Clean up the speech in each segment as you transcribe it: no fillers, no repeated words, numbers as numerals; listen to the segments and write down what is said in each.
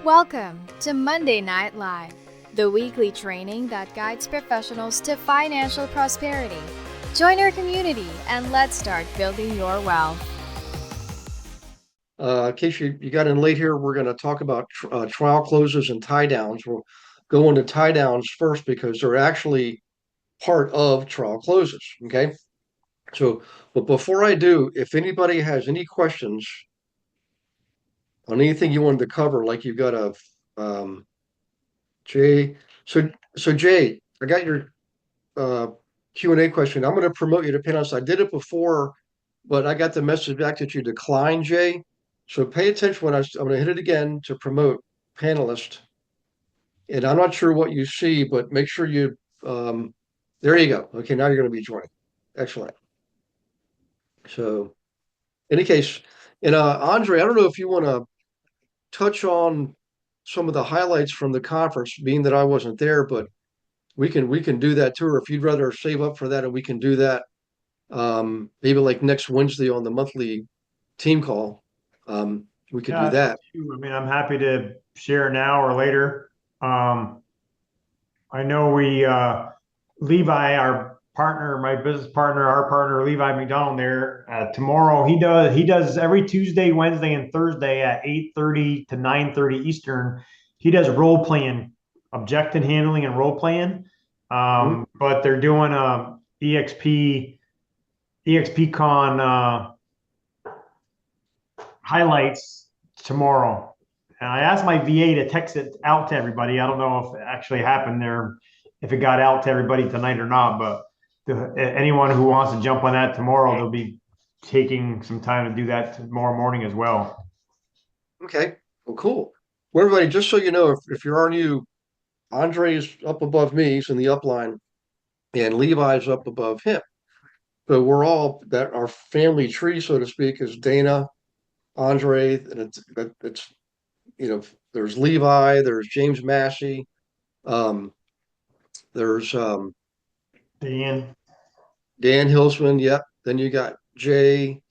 Welcome to Monday Night Live, the weekly training that guides professionals to financial prosperity. Join our community and let's start building your wealth. In case you got in late here, we're going to talk about trial closes and tie downs. We'll go into tie downs first because they're actually part of trial closes. Okay. But before I do, if anybody has any questions on anything you wanted to cover, like you've got Jay. So Jay, I got your uh, Q&A question. I'm going to promote you to panelist. I did it before, but I got the message back that you declined, Jay. So pay attention when I'm going to hit it again to promote panelist. And I'm not sure what you see, but make sure you, there you go. Okay, now you're going to be joining. Excellent. So, in any case, and Andre, I don't know if you want to touch on some of the highlights from the conference, being that I wasn't there, but we can do that too. Or if you'd rather save up for that, and we can do that maybe like next Wednesday on the monthly team call. We could do that. I mean, I'm happy to share now or later. I know Levi, our partner, my business partner, our partner, Levi McDonald there, tomorrow, he does every Tuesday, Wednesday, and Thursday at 8:30 to 9:30 Eastern. He does role playing, objection handling and role playing. But they're doing a EXPCon highlights tomorrow. And I asked my VA to text it out to everybody. I don't know if it actually happened there, if it got out to everybody tonight or not, but anyone who wants to jump on that tomorrow, they'll be taking some time to do that tomorrow morning as well. Okay, well, cool. Well, everybody, just so you know, if you're new, Andre's up above me, he's in the upline, and Levi's up above him. So we're all that our family tree, so to speak, is Dana, Andre, and it's there's Levi, there's James Massey, there's Dan Hilsman, yep. Then you got Jay,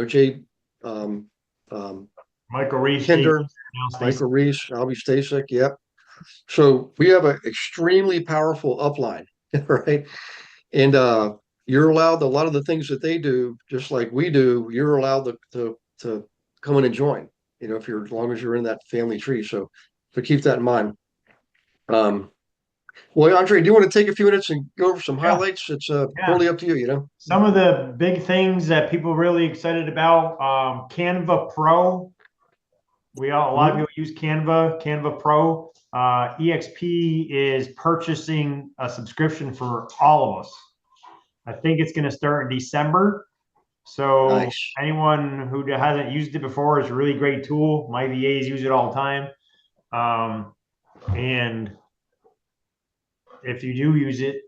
Jay, Michael Reese, Kinder, Michael Reese, Albie Stasek, yep. So we have an extremely powerful upline, right? And you're allowed a lot of the things that they do, just like we do. You're allowed to come in and join. If you're as long as you're in that family tree. So keep that in mind. Well, Andre, do you want to take a few minutes and go over some highlights? It's totally up to you. Some of the big things that people are really excited about, Canva Pro. A lot of people use Canva Pro. EXP is purchasing a subscription for all of us. I think it's going to start in December. So nice. Anyone who hasn't used it before, it's a really great tool. My VAs use it all the time. And if you do use it,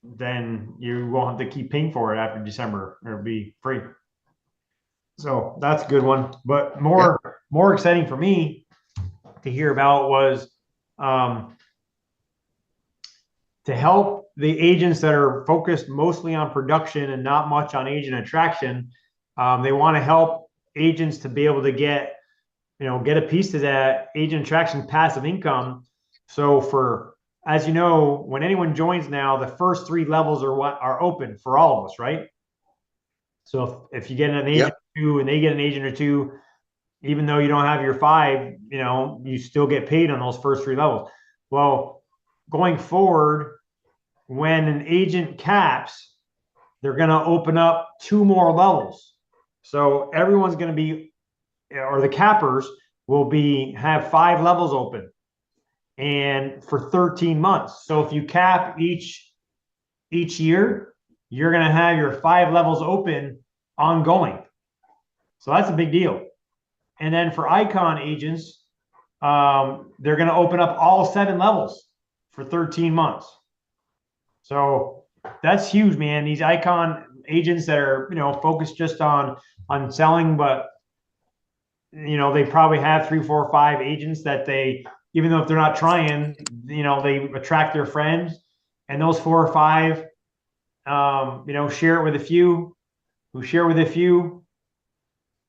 then you won't have to keep paying for it after December. It'll be free. So that's a good one. But more exciting for me to hear about was to help the agents that are focused mostly on production and not much on agent attraction. They want to help agents to be able to get a piece of that agent attraction passive income. So as you know, when anyone joins now, the first 3 levels are open for all of us, right? So if you get an agent or 2 and they get an agent or 2, even though you don't have your 5, you still get paid on those first 3 levels. Well, going forward, when an agent caps, they're going to open up 2 more levels. So everyone's going to be, or the cappers will have 5 levels open, and for 13 months. So if you cap each year, you're going to have your 5 levels open ongoing. So that's a big deal. And then for Icon agents, they're going to open up all 7 levels for 13 months. So that's huge, man. These Icon agents that are, focused just on selling, but they probably have 3, 4, 5 agents that they, even though if they're not trying, they attract their friends, and those 4 or 5, share it with a few who share with a few,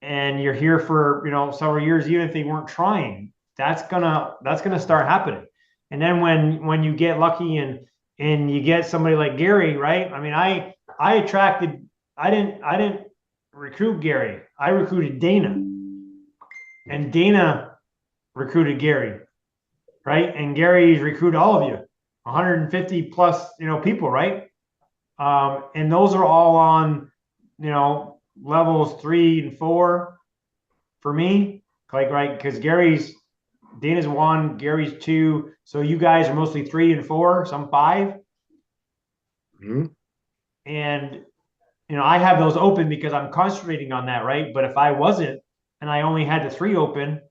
and you're here for, several years, even if they weren't trying. that's gonna start happening. And then when you get lucky and you get somebody like Gary, right? I mean, I didn't recruit Gary. I recruited Dana, and Dana recruited Gary, right? And Gary's recruited all of you, 150 plus, people, right? And those are all on, levels 3 and 4 for me, right? Because Dana's 1, Gary's 2, so you guys are mostly 3 and 4, some 5. Mm-hmm. And I have those open because I'm concentrating on that, right? But if I wasn't and I only had the 3 open,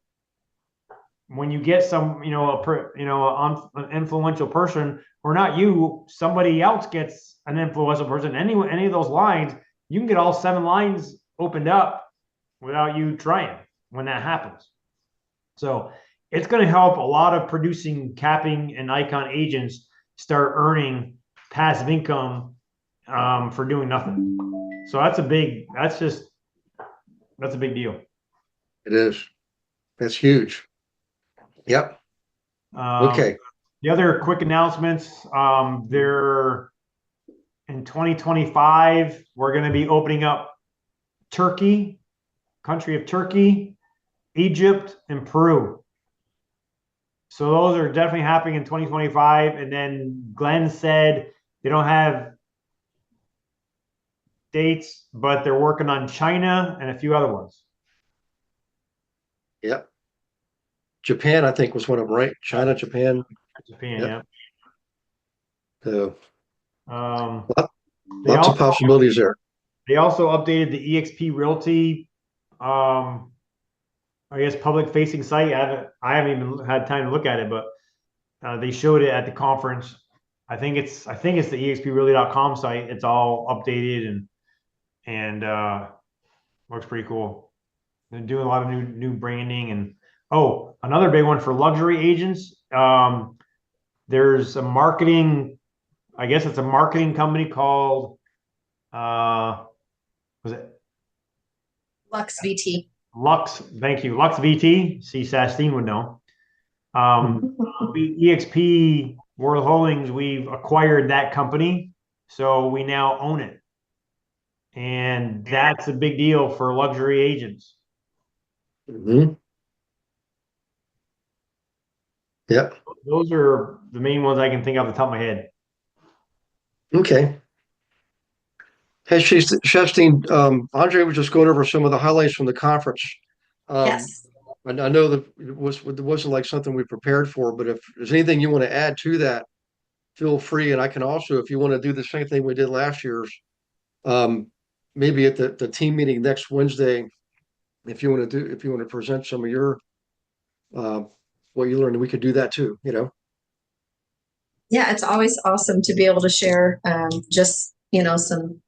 when you get some, an influential person, or not you, somebody else gets an influential person, any of those lines, you can get all 7 lines opened up without you trying when that happens. So it's going to help a lot of producing capping and icon agents start earning passive income for doing nothing. So that's a big deal. It is. That's huge. Yep. Okay. The other quick announcements, they're in 2025, we're going to be opening up Turkey, country of Turkey, Egypt, and Peru. So those are definitely happening in 2025. And then Glenn said they don't have dates, but they're working on China and a few other ones. Yep. Japan, I think, was one of them, right? China, Japan. Yeah. So lots of possibilities there. They also updated the EXP Realty, I guess, public facing site. I haven't even had time to look at it, but they showed it at the conference. I think it's the exprealty.com site. It's all updated and looks pretty cool. They're doing a lot of new branding. And another big one for luxury agents. There's a marketing, I guess it's a marketing company called was it Lux VT? Lux, thank you. Lux VT. See, Sastine would know. EXP World Holdings, we've acquired that company, so we now own it. And that's a big deal for luxury agents. Mm-hmm. Yep. Those are the main ones I can think off the top of my head. Okay. Hey, Shastine, Andre was just going over some of the highlights from the conference. Yes. And I know that it wasn't like something we prepared for, but if there's anything you want to add to that, feel free. And I can also, if you want to do the same thing we did last year's, maybe at the team meeting next Wednesday, if you want to present some of your what you learned, we could do that too, Yeah, it's always awesome to be able to share just some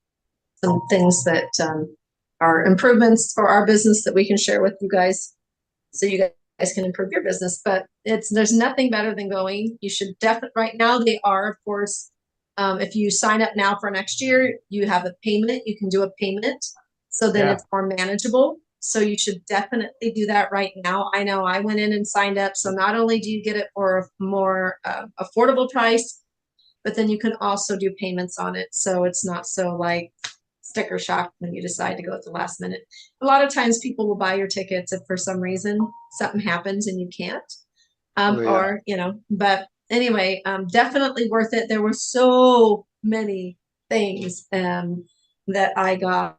things that are improvements for our business that we can share with you guys, so you guys can improve your business. But there's nothing better than going. You should definitely, right now they are, of course, if you sign up now for next year, you have a payment. You can do a payment, so then it's more manageable. So you should definitely do that right now. I know I went in and signed up. So not only do you get it for a more affordable price, but then you can also do payments on it. So it's not so like sticker shock when you decide to go at the last minute. A lot of times people will buy your tickets if for some reason something happens and you can't. But anyway, definitely worth it. There were so many things that I got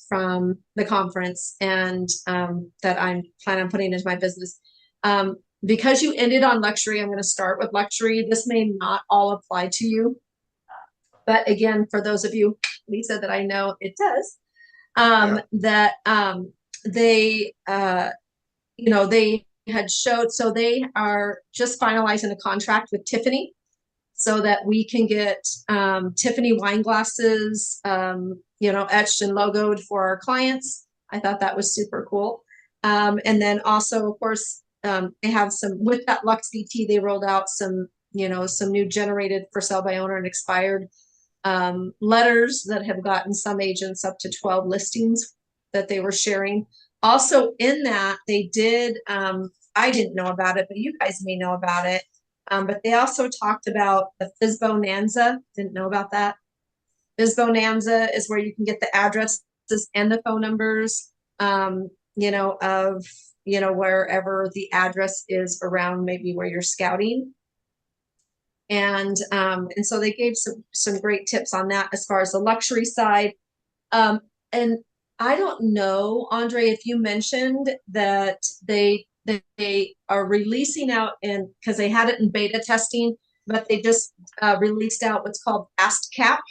from the conference and that I'm planning on putting into my business. Because you ended on luxury, I'm going to start with luxury. This may not all apply to you, but again, for those of you, Lisa, that I know it does, that they had showed, so they are just finalizing a contract with Tiffany so that we can get Tiffany wine glasses, etched and logoed for our clients. I thought that was super cool. And then also, of course, they have with that Lux VT, they rolled out some new generated for sale by owner and expired letters that have gotten some agents up to 12 listings that they were sharing. Also in that, they did I didn't know about it, but you guys may know about it. But they also talked about the FISBonanza. Didn't know about that. FISBonanza is where you can get the addresses and the phone numbers, you know, of, you know, wherever the address is around maybe where you're scouting. And so they gave some great tips on that as far as the luxury side. And I don't know, Andre, if you mentioned that they are releasing out, and because they had it in beta testing, but they just released out what's called Fast Cap.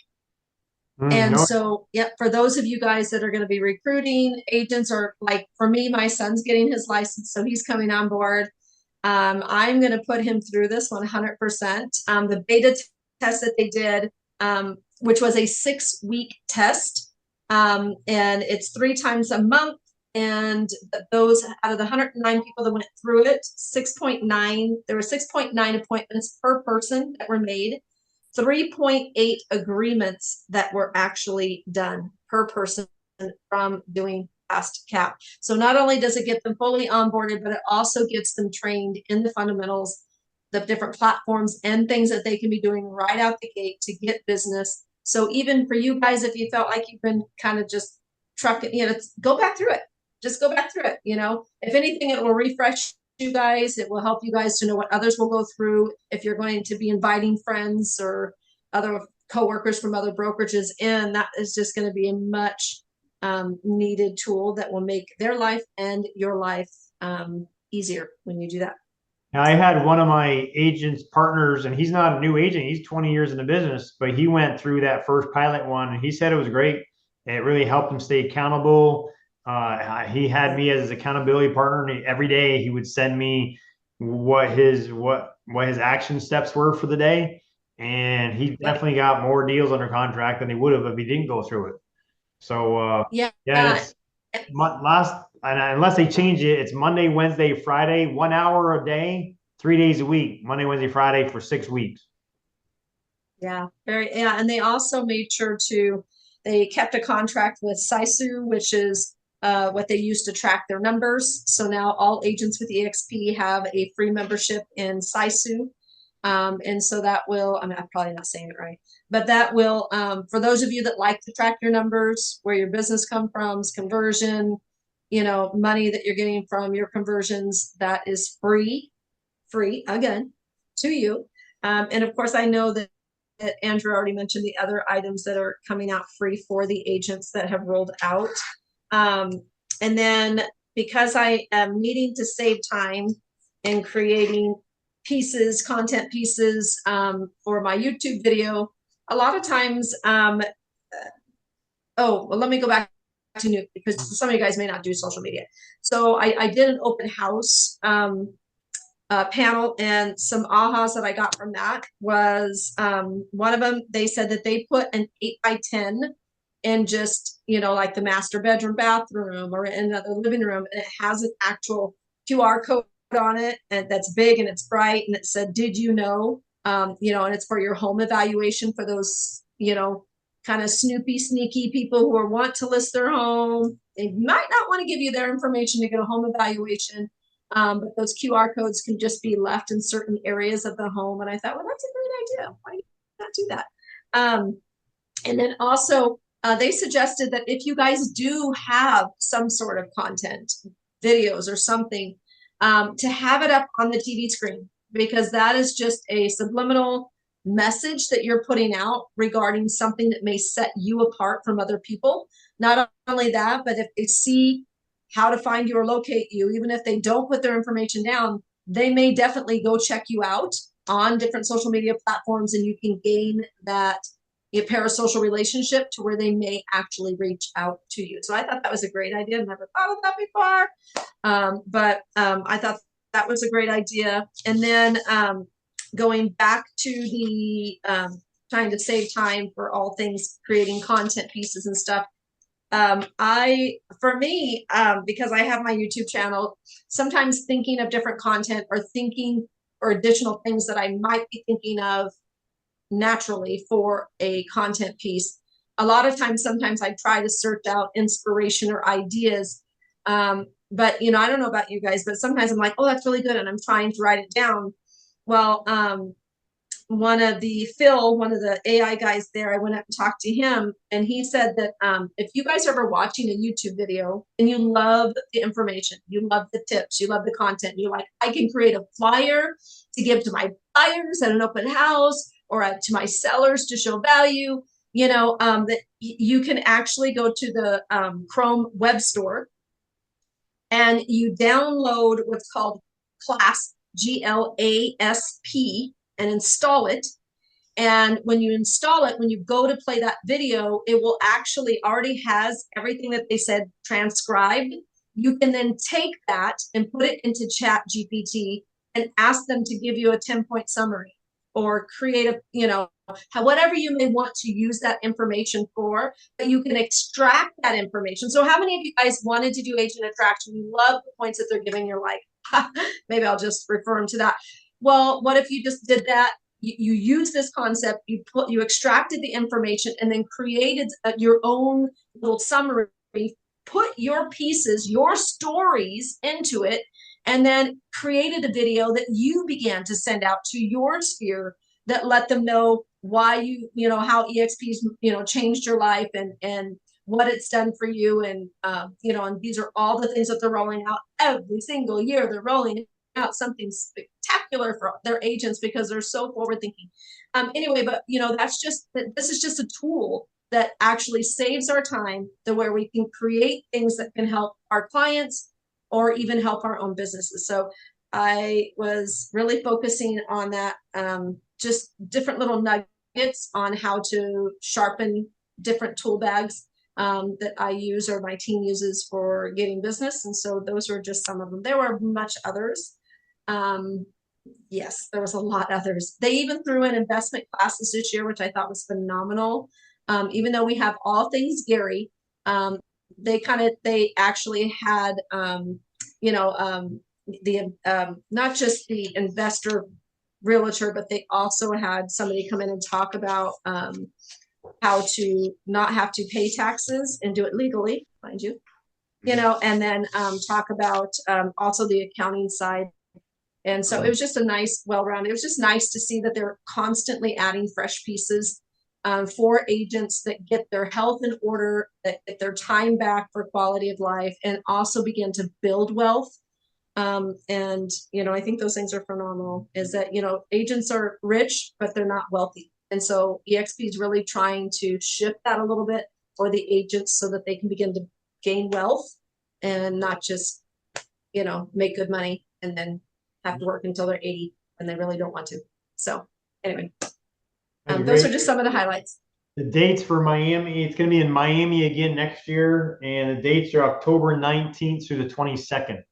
And No. so, yeah, for those of you guys that are going to be recruiting agents, or like for me, my son's getting his license, so he's coming on board. I'm going to put him through this 100%. The beta test that they did, which was a 6-week test, and it's 3 times a month. And those out of the 109 people that went through it, 6.9, there were 6.9 appointments per person that were made. 3.8 agreements that were actually done per person from doing Fast Cap. So not only does it get them fully onboarded, but it also gets them trained in the fundamentals, the different platforms and things that they can be doing right out the gate to get business. So even for you guys, if you felt like you've been kind of just trucking, you know, go back through it. Just go back through it. You know, if anything, it will refresh you guys. It will help you guys to know what others will go through. If you're going to be inviting friends or other coworkers from other brokerages in, that is just going to be a much needed tool that will make their life and your life easier when you do that. Now, I had one of my agent's partners, and he's not a new agent. He's 20 years in the business, but he went through that first pilot one, and he said it was great. It really helped him stay accountable. He had me as his accountability partner, and every day he would send me what his action steps were for the day. And he definitely got more deals under contract than he would have if he didn't go through it. So it's unless they change it, it's Monday, Wednesday, Friday, 1 hour a day, 3 days a week, Monday, Wednesday, Friday for 6 weeks. Yeah, and they also made sure they kept a contract with SISU, which is what they use to track their numbers. So now all agents with EXP have a free membership in SISU. And so that will, I'm probably not saying it right, but that will, for those of you that like to track your numbers, where your business comes from, conversion, you know, money that you're getting from your conversions, that is free again to you. And of course, I know that Andrew already mentioned the other items that are coming out free for the agents that have rolled out. And then because I am needing to save time in creating content pieces for my YouTube video, a lot of times, let me go back to new, because some of you guys may not do social media. So I did an open house panel, and some ahas that I got from that was one of them, they said that they put an 8x10 in just, you know, like the master bedroom, bathroom, or in the living room, and it has an actual QR code on it, and that's big and it's bright, and it said, did you know, you know, and it's for your home evaluation for those, you know, kind of sneaky people who want to list their home. They might not want to give you their information to get a home evaluation, but those QR codes can just be left in certain areas of the home. And I thought, well, that's a great idea. Why not do that? And then also they suggested that if you guys do have some sort of content, videos or something, to have it up on the TV screen, because that is just a subliminal message that you're putting out regarding something that may set you apart from other people. Not only that, but if they see how to find you or locate you, even if they don't put their information down, they may definitely go check you out on different social media platforms, and you can gain that parasocial relationship to where they may actually reach out to you. So I thought that was a great idea. Never thought of that before. But I thought that was a great idea. And then going back to the trying to save time for all things creating content pieces and stuff. For me, because I have my YouTube channel, sometimes thinking of different content or additional things that I might be thinking of naturally for a content piece. A lot of times, sometimes I try to search out inspiration or ideas. but I don't know about you guys, but sometimes I'm like, oh, that's really good, and I'm trying to write it down. Well, one of the AI guys there, I went up and talked to him, and he said that if you guys are ever watching a YouTube video and you love the information, you love the tips, you love the content, you're like, I can create a flyer to give to my buyers at an open house or to my sellers to show value, that you can actually go to the Chrome web store and you download what's called Clasp, GLASP, and install it. And when you install it, when you go to play that video, it will actually already has everything that they said transcribed. You can then take that and put it into Chat GPT and ask them to give you a 10-point summary or create whatever you may want to use that information for, but you can extract that information. So how many of you guys wanted to do agent attraction? You love the points that they're giving. You're like, maybe I'll just refer them to that. Well, what if you just did that? You use this concept, you extracted the information and then created your own little summary, put your pieces, your stories into it, and then created a video that you began to send out to your sphere that let them know why how EXP's, changed your life and what it's done for you. And, and these are all the things that they're rolling out every single year. They're rolling out something spectacular for their agents because they're so forward thinking. Anyway, but this is just a tool that actually saves our time to where we can create things that can help our clients or even help our own businesses. So I was really focusing on that, just different little nuggets on how to sharpen different tool bags that I use or my team uses for getting business. And so those were just some of them. There were much others. Yes, there was a lot others. They even threw in investment classes this year, which I thought was phenomenal. Even though we have all things Gary, they actually had, not just the investor realtor, but they also had somebody come in and talk about how to not have to pay taxes and do it legally, mind you, and then talk about also the accounting side. And so it was just a nice, well-rounded, it was just nice to see that they're constantly adding fresh pieces for agents that get their health in order, that get their time back for quality of life, and also begin to build wealth. I think those things are phenomenal, is that, agents are rich, but they're not wealthy. And so EXP is really trying to shift that a little bit for the agents so that they can begin to gain wealth and not just, make good money and then have to work until they're 80 and they really don't want to. So anyway, those are just some of the highlights. The dates for Miami, it's going to be in Miami again next year. And the dates are October 19th through the 22nd.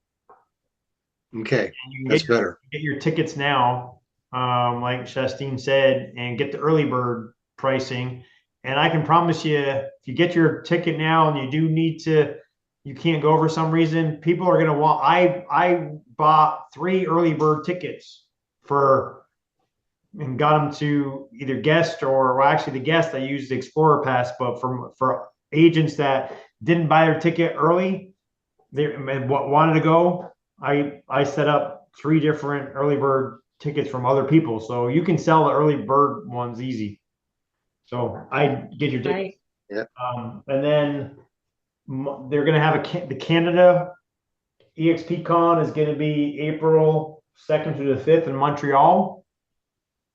Okay, that's better. Get your tickets now, like Shastine said, and get the early bird pricing. And I can promise you, if you get your ticket now and you can't go for some reason, people are going to want, I bought 3 early bird tickets and got them to either guest actually the guest, I used the Explorer Pass, but for agents that didn't buy their ticket early, they wanted to go, I set up 3 different early bird tickets from other people. So you can sell the early bird ones easy. So I get your ticket. Right. Yeah. And then they're going to have the Canada EXP Con is going to be April 2nd through the 5th in Montreal.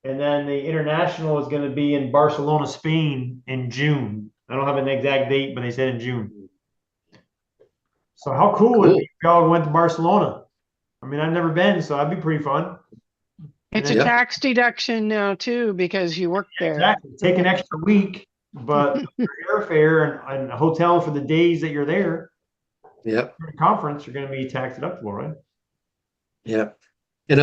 And then the international is going to be in Barcelona, Spain in June. I don't have an exact date, but they said in June. So how cool would it be if y'all went to Barcelona? I mean, I've never been, so that'd be pretty fun. It's a tax deduction now too, because you work there. Exactly. Take an extra week, but your airfare and a hotel for the days that you're there. Yep. For the conference, you're going to be tax deductible, right? Yeah. And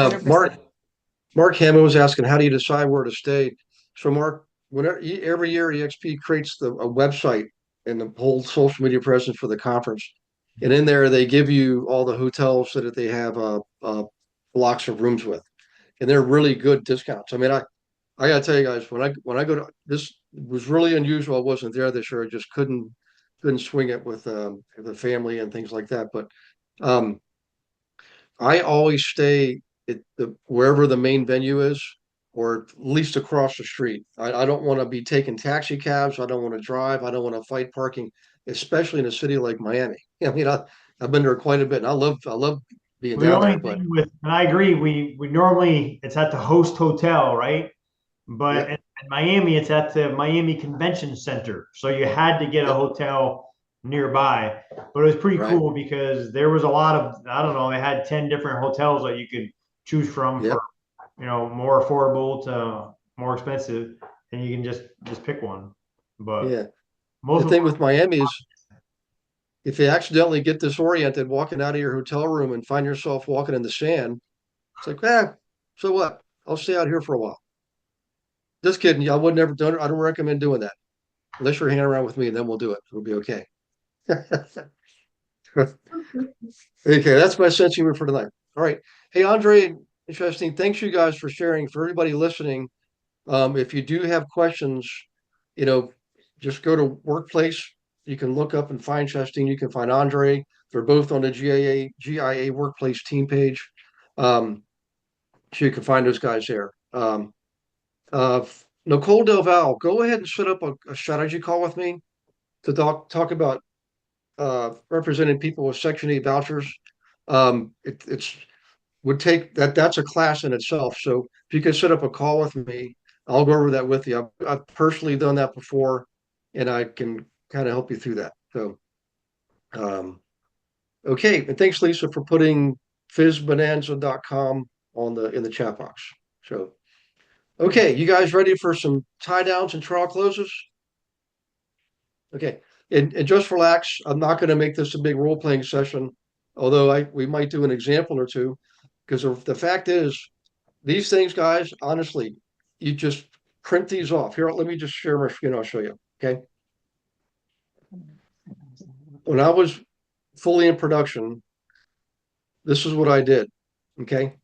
Mark Hammond was asking, how do you decide where to stay? So Mark, every year EXP creates a website and the whole social media presence for the conference. And in there, they give you all the hotels that they have blocks of rooms with, and they're really good discounts. I mean, I gotta tell you guys, when I go to, this was really unusual. I wasn't there this year. I just couldn't swing it with the family and things like that. But I always stay at wherever the main venue is, or at least across the street. I don't want to be taking taxi cabs. I don't want to drive. I don't want to fight parking, especially in a city like Miami. I mean, I've been there quite a bit, and I love being The down only there. But thing with, and I agree, we normally, it's at the host hotel, right? But yeah, in Miami, it's at the Miami Convention Center. So you had to get a yeah, hotel nearby. But it was pretty right, cool because there was a lot of, I don't know, they had 10 different hotels that you could choose from yeah, for, more affordable to more expensive. And you can just pick one. But yeah. most The of them, thing with Miami is, if you accidentally get disoriented walking out of your hotel room and find yourself walking in the sand, it's like, so what? I'll stay out here for a while. Just kidding. I would never done it. I don't recommend doing that unless you're hanging around with me, and then we'll do it. It'll be okay. Okay, that's my sense of humor for tonight. All right. Hey, Andre, interesting. Thanks you guys for sharing. For everybody listening, if you do have questions, you know, just go to Workplace. You can look up and find Chastine. You can find Andre. They're both on the GIA Workplace team page. So you can find those guys there. Uh, Nicole Del Val, go ahead and set up a strategy call with me to talk about representing people with Section 8 vouchers. It's would take that's a class in itself. So if you could set up a call with me, I'll go over that with you. I've personally done that before, and I can kind of help you through that. So, okay, and thanks, Lisa, for putting fizzbonanza.com on in the chat box. So, okay, you guys ready for some tie downs and trial closes? Okay, and just relax. I'm not going to make this a big role playing session, although we might do an example or two, because the fact is, these things, guys, honestly, you just print these off. Here, let me just share my screen. I'll show you. Okay. When I was fully in production, this is what I did. Okay.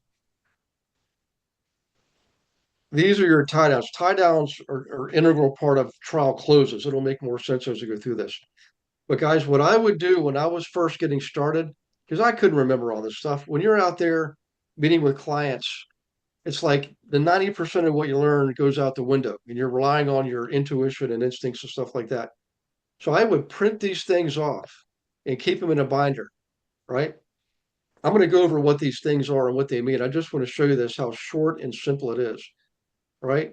These are your tie downs. Tie downs are integral part of trial closes. It'll make more sense as we go through this. But guys, what I would do when I was first getting started, because I couldn't remember all this stuff, when you're out there meeting with clients, it's like the 90% of what you learn goes out the window and you're relying on your intuition and instincts and stuff like that. So I would print these things off and keep them in a binder, right? I'm going to go over what these things are and what they mean. I just want to show you this, how short and simple it is, right?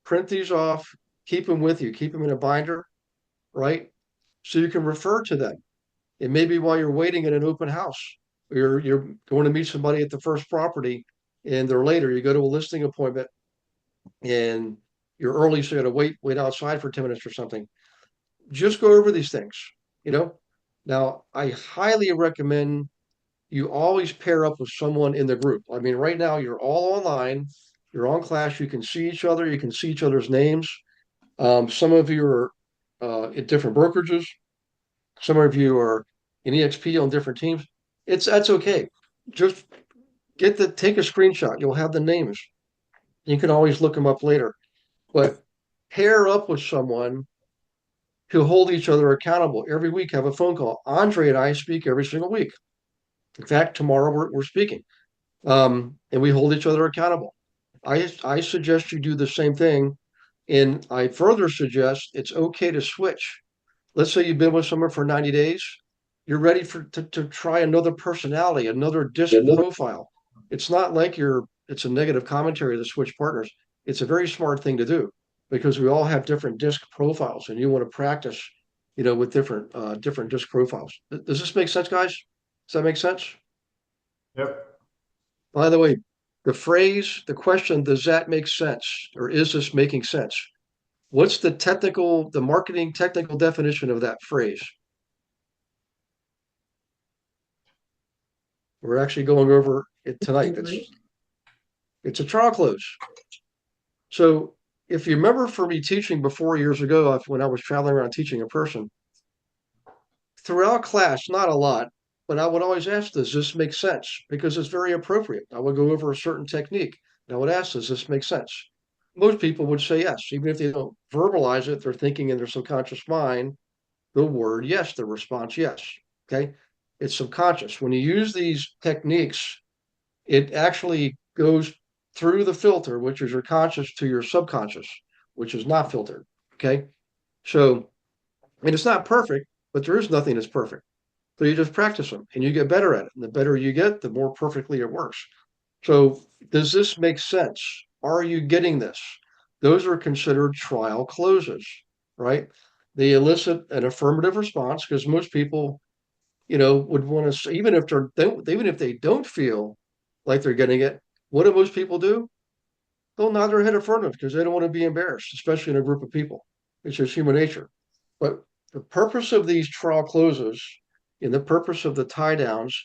Print these off, keep them with you, keep them in a binder, right? So you can refer to them. It may be while you're waiting in an open house, or you're going to meet somebody at the first property and they're later. You go to a listing appointment and you're early, so you got to wait outside for 10 minutes or something. Just go over these things, you know. Now, I highly recommend you always pair up with someone in the group. I mean, right now you're all online, you're on Clash, you can see each other, you can see each other's names. Some of you are at different brokerages, some of you are in EXP on different teams. That's okay. Just take a screenshot. You'll have the names. You can always look them up later. But pair up with someone who hold each other accountable every week. Have a phone call. Andre and I speak every single week. In fact, tomorrow we're speaking, and we hold each other accountable. I suggest you do the same thing, and I further suggest it's okay to switch. Let's say you've been with someone for 90 days. You're ready to try another personality, another disc profile. It's not like it's a negative commentary to switch partners. It's a very smart thing to do because we all have different disc profiles and you want to practice, with different disc profiles. Does this make sense, guys? Does that make sense? yep. By the way, the question, does that make sense? Or is this making sense? What's the marketing technical definition of that phrase? We're actually going over it tonight. It's a trial close. So if you remember from me teaching before years ago, when I was traveling around teaching in person, throughout class, not a lot, but I would always ask, does this make sense? Because it's very appropriate. I would go over a certain technique and I would ask, does this make sense? Most people would say yes, even if they don't verbalize it, they're thinking in their subconscious mind the word yes, the response yes. Okay. it's subconscious. When you use these techniques, it actually goes through the filter, which is your conscious, to your subconscious, which is not filtered. Okay. So, and it's not perfect, but there is nothing that's perfect. So you just practice them and you get better at it. And the better you get, the more perfectly it works. So does this make sense? Are you getting this? Those are considered trial closes, right? They elicit an affirmative response because most people, would want to, even if they don't feel like they're getting it, what do most people do? They'll nod their head affirmative because they don't want to be embarrassed, especially in a group of people. It's just human nature. But the purpose of these trial closes and the purpose of the tie downs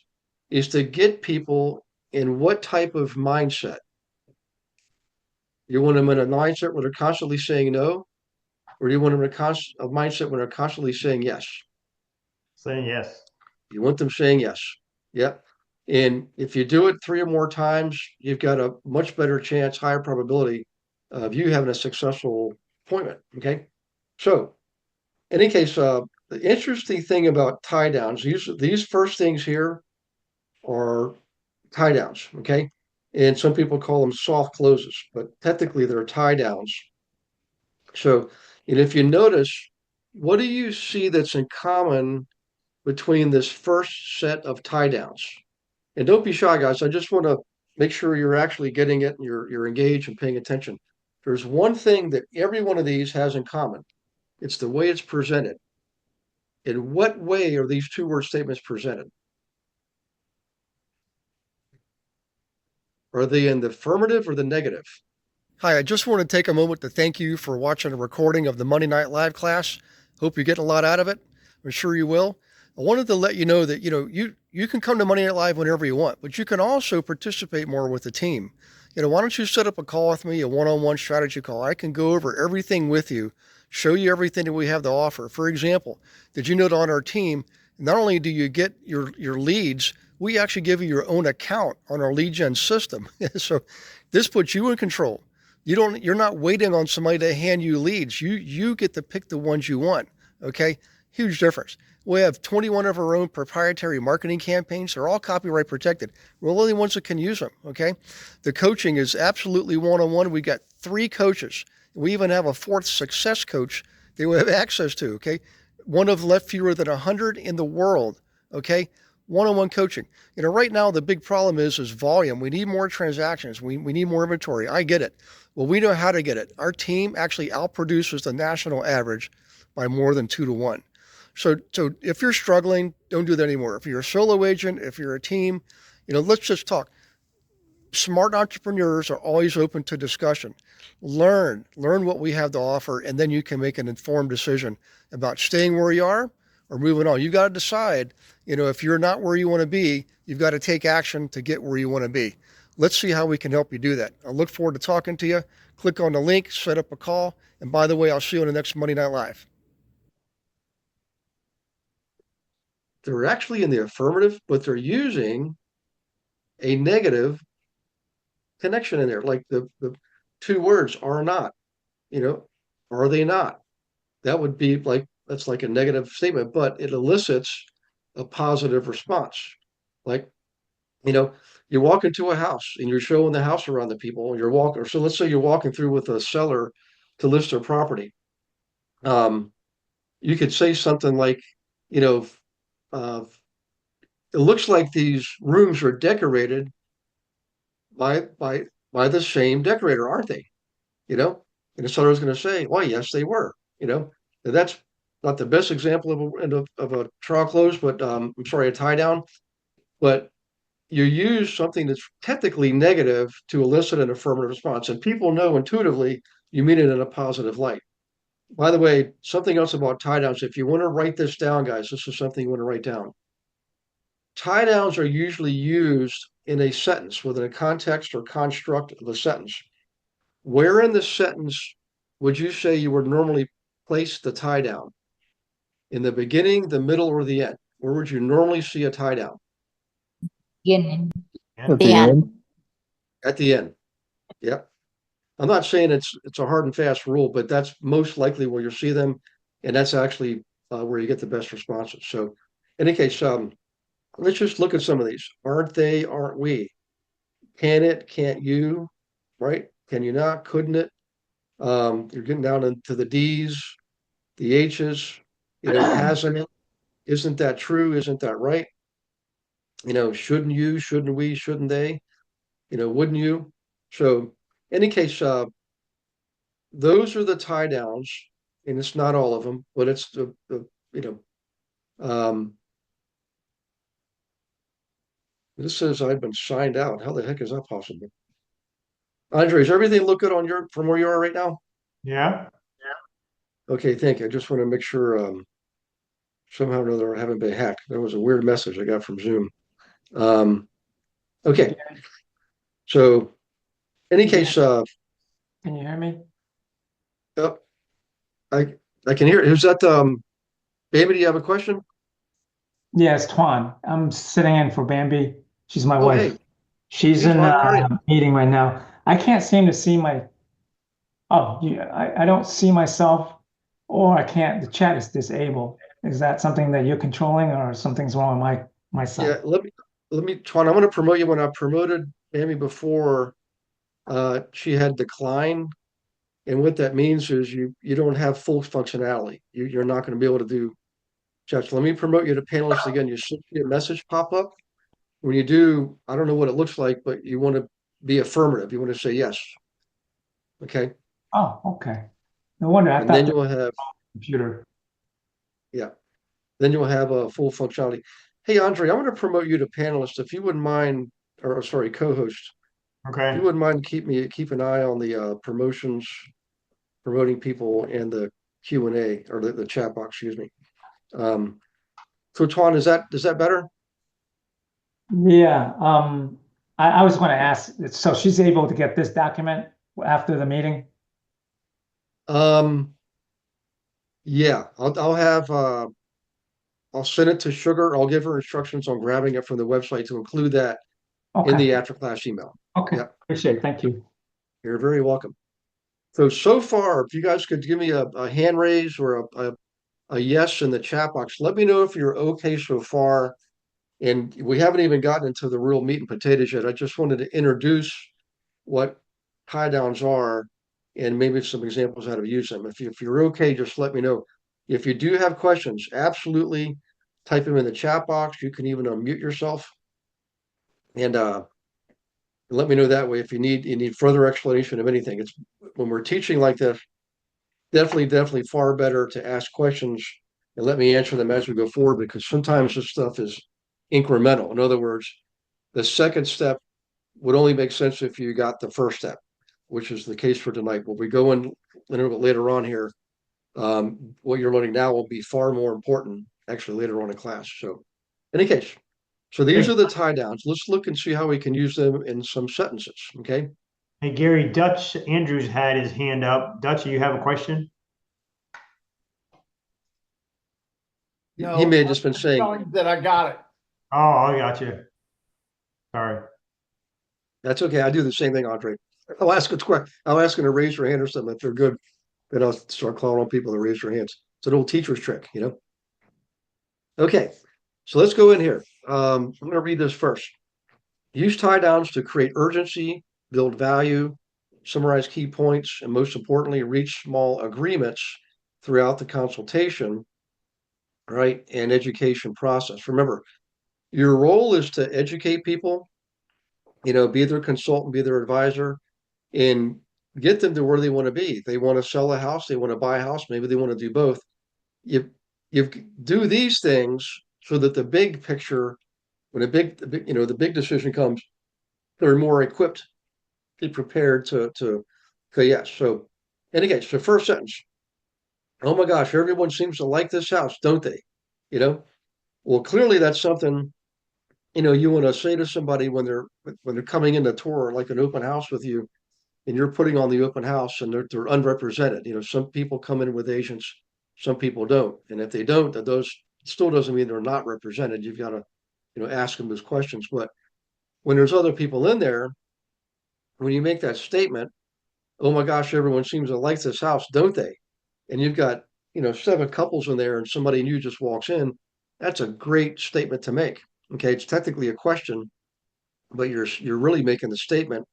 is to get people in what type of mindset? You want them in a mindset where they're constantly saying no, or do you want them in a mindset where they're constantly saying yes? Saying yes. You want them saying yes. Yep. And if you do it 3 or more times, you've got a much better chance, higher probability of you having a successful appointment. Okay. So, in any case, the interesting thing about tie downs, these first things here are tie downs. Okay. And some people call them soft closes, but technically they're tie downs. So, and if you notice, what do you see that's in common between this first set of tie downs? And don't be shy, guys. I just want to make sure you're actually getting it and you're engaged and paying attention. There's one thing that every one of these has in common. It's the way it's presented. In what way are these 2-word statements presented? Are they in the affirmative or the negative? Hi, I just want to take a moment to thank you for watching a recording of the Monday Night Live class. Hope you're getting a lot out of it. I'm sure you will. I wanted to let you know that, you can come to Monday Night Live whenever you want, but you can also participate more with the team. Why don't you set up a call with me, a one-on-one strategy call? I can go over everything with you, show you everything that we have to offer. For example, did you know that on our team, not only do you get your leads, we actually give you your own account on our lead gen system. So this puts you in control. You're not waiting on somebody to hand you leads. You get to pick the ones you want. Okay. Huge difference. We have 21 of our own proprietary marketing campaigns. They're all copyright protected. We're the only ones that can use them. Okay. The coaching is absolutely one-on-one. We got 3 coaches. We even have a 4th success coach that we have access to. Okay. One of left fewer than 100 in the world. Okay. One-on-one coaching. Right now the big problem is volume. We need more transactions. We need more inventory. I get it. Well, we know how to get it. Our team actually outproduces the national average by more than 2 to 1. So if you're struggling, don't do that anymore. If you're a solo agent, if you're a team, let's just talk. Smart entrepreneurs are always open to discussion. Learn what we have to offer, and then you can make an informed decision about staying where you are or moving on. You've got to decide, if you're not where you want to be, you've got to take action to get where you want to be. Let's see how we can help you do that. I look forward to talking to you. Click on the link, set up a call. And by the way, I'll see you on the next Monday Night Live. They're actually in the affirmative, but they're using a negative connection in there, like the 2 words are not, are they not? That would be that's like a negative statement, but it elicits a positive response. Like, you walk into a house and you're showing the house around the people and you're walking, or so let's say you're walking through with a seller to list their property. You could say something like, it looks like these rooms are decorated by the same decorator, aren't they? And the seller was going to say, well, yes, they were. And that's not the best example of a trial close, but I'm sorry, a tie down. But you use something that's technically negative to elicit an affirmative response, and people know intuitively you mean it in a positive light. By the way, something else about tie downs, if you want to write this down, guys, this is something you want to write down. Tie downs are usually used in a sentence within a context or construct of a sentence. Where in the sentence would you say you would normally place the tie down? In the beginning, the middle, or the end? Where would you normally see a tie down? Beginning. At the end. At the end. Yep. I'm not saying it's a hard and fast rule, but that's most likely where you'll see them, and that's actually where you get the best responses. So, in any case, let's just look at some of these. Aren't they? Aren't we? Can it? Can't you? Right? Can you not? Couldn't it? You're getting down into the D's, the H's. Hasn't it? Isn't that true? Isn't that right? Shouldn't you? Shouldn't we? Shouldn't they? Wouldn't you? So, any case, those are the tie downs, and it's not all of them, but it's um, this says I've been signed out. How the heck is that possible? Andre, does everything look good from where you are right now? Yeah. Okay, thank you. I just want to make sure somehow or another I haven't been hacked. That was a weird message I got from Zoom. Okay, so any case, Can you hear me? oh, I can hear it. Who's that? Baby, do you have a question? Yeah, it's Twan. I'm sitting in for Bambi. She's my Oh, wife. hey. She's Hey, in Twan, how are you? a meeting right now. I can't seem to see my, oh, I don't see myself, or I can't, the chat is disabled. Is that something that you're controlling, or something's wrong with my Yeah, side? let me, Twan, I'm going to promote you. When I promoted Amy before, she had decline. And what that means is you don't have full functionality. You're not going to be able to do chats. Let me promote you to panelist again. You should see a message pop up. When you do, I don't know what it looks like, but you want to be affirmative. You want to say yes. Okay. Oh, okay. No wonder, I And thought then the you'll have, computer. yeah, then you'll have a full functionality. Hey, Andre, I'm going to promote you to panelist. If you wouldn't mind, or sorry, co-host, if Okay. you wouldn't mind, keep an eye on the promotions, promoting people, and the Q&A or the chat box, excuse me. So Tuan, is that better? Yeah, I was going to ask, so she's able to get this document after the meeting? Um, yeah, I'll have I'll send it to Sugar. I'll give her instructions on grabbing it from the website to include that in Okay, the after class email. okay, Yep, appreciate it. Thank you. you're very welcome. So far, if you guys could give me a hand raise or a yes in the chat box, let me know if you're okay so far. And we haven't even gotten into the real meat and potatoes yet. I just wanted to introduce what tie downs are and maybe some examples how to use them. If you're okay, just let me know. If you do have questions, absolutely type them in the chat box. You can even unmute yourself and let me know that way if you need further explanation of anything. It's when we're teaching like this, definitely far better to ask questions and let me answer them as we go forward, because sometimes this stuff is incremental. In other words, the second step would only make sense if you got the first step, which is the case for tonight. When we go in a little bit later on here, what you're learning now will be far more important actually later on in class. So, in any case, so these Hey, are the tie downs. Let's look and see how we can use them in some sentences. Okay. hey, Gary, Dutch Andrews had his hand up. Dutch, you have a question? He may have just been saying, telling you that I got it. Oh, I got you. Sorry. that's okay. I do the same thing, Andre. I'll ask I'll ask them to raise your hand or something. If they're good, then I'll start calling on people to raise their hands. It's an old teacher's trick, Okay, so let's go in here. I'm going to read this first. Use tie downs to create urgency, build value, summarize key points, and most importantly, reach small agreements throughout the consultation, right, and education process. Remember, your role is to educate people, be their consultant, be their advisor, and get them to where they want to be. They want to sell a house, they want to buy a house, maybe they want to do both. You do these things so that the big picture, when the big decision comes, they're more equipped, be prepared to say yes. So, and again, so first sentence. Oh my gosh, everyone seems to like this house, don't they? You know, well, clearly that's something you want to say to somebody when they're coming in the tour, like an open house with you, and you're putting on the open house, and they're unrepresented. Some people come in with agents, some people don't, and if they don't, that those still doesn't mean they're not represented. You've got to ask them those questions. But when there's other people in there, when you make that statement, oh my gosh, everyone seems to like this house, don't they? And you've got, 7 couples in there and somebody new just walks in, that's a great statement to make. Okay, it's technically a question, but you're really making the statement,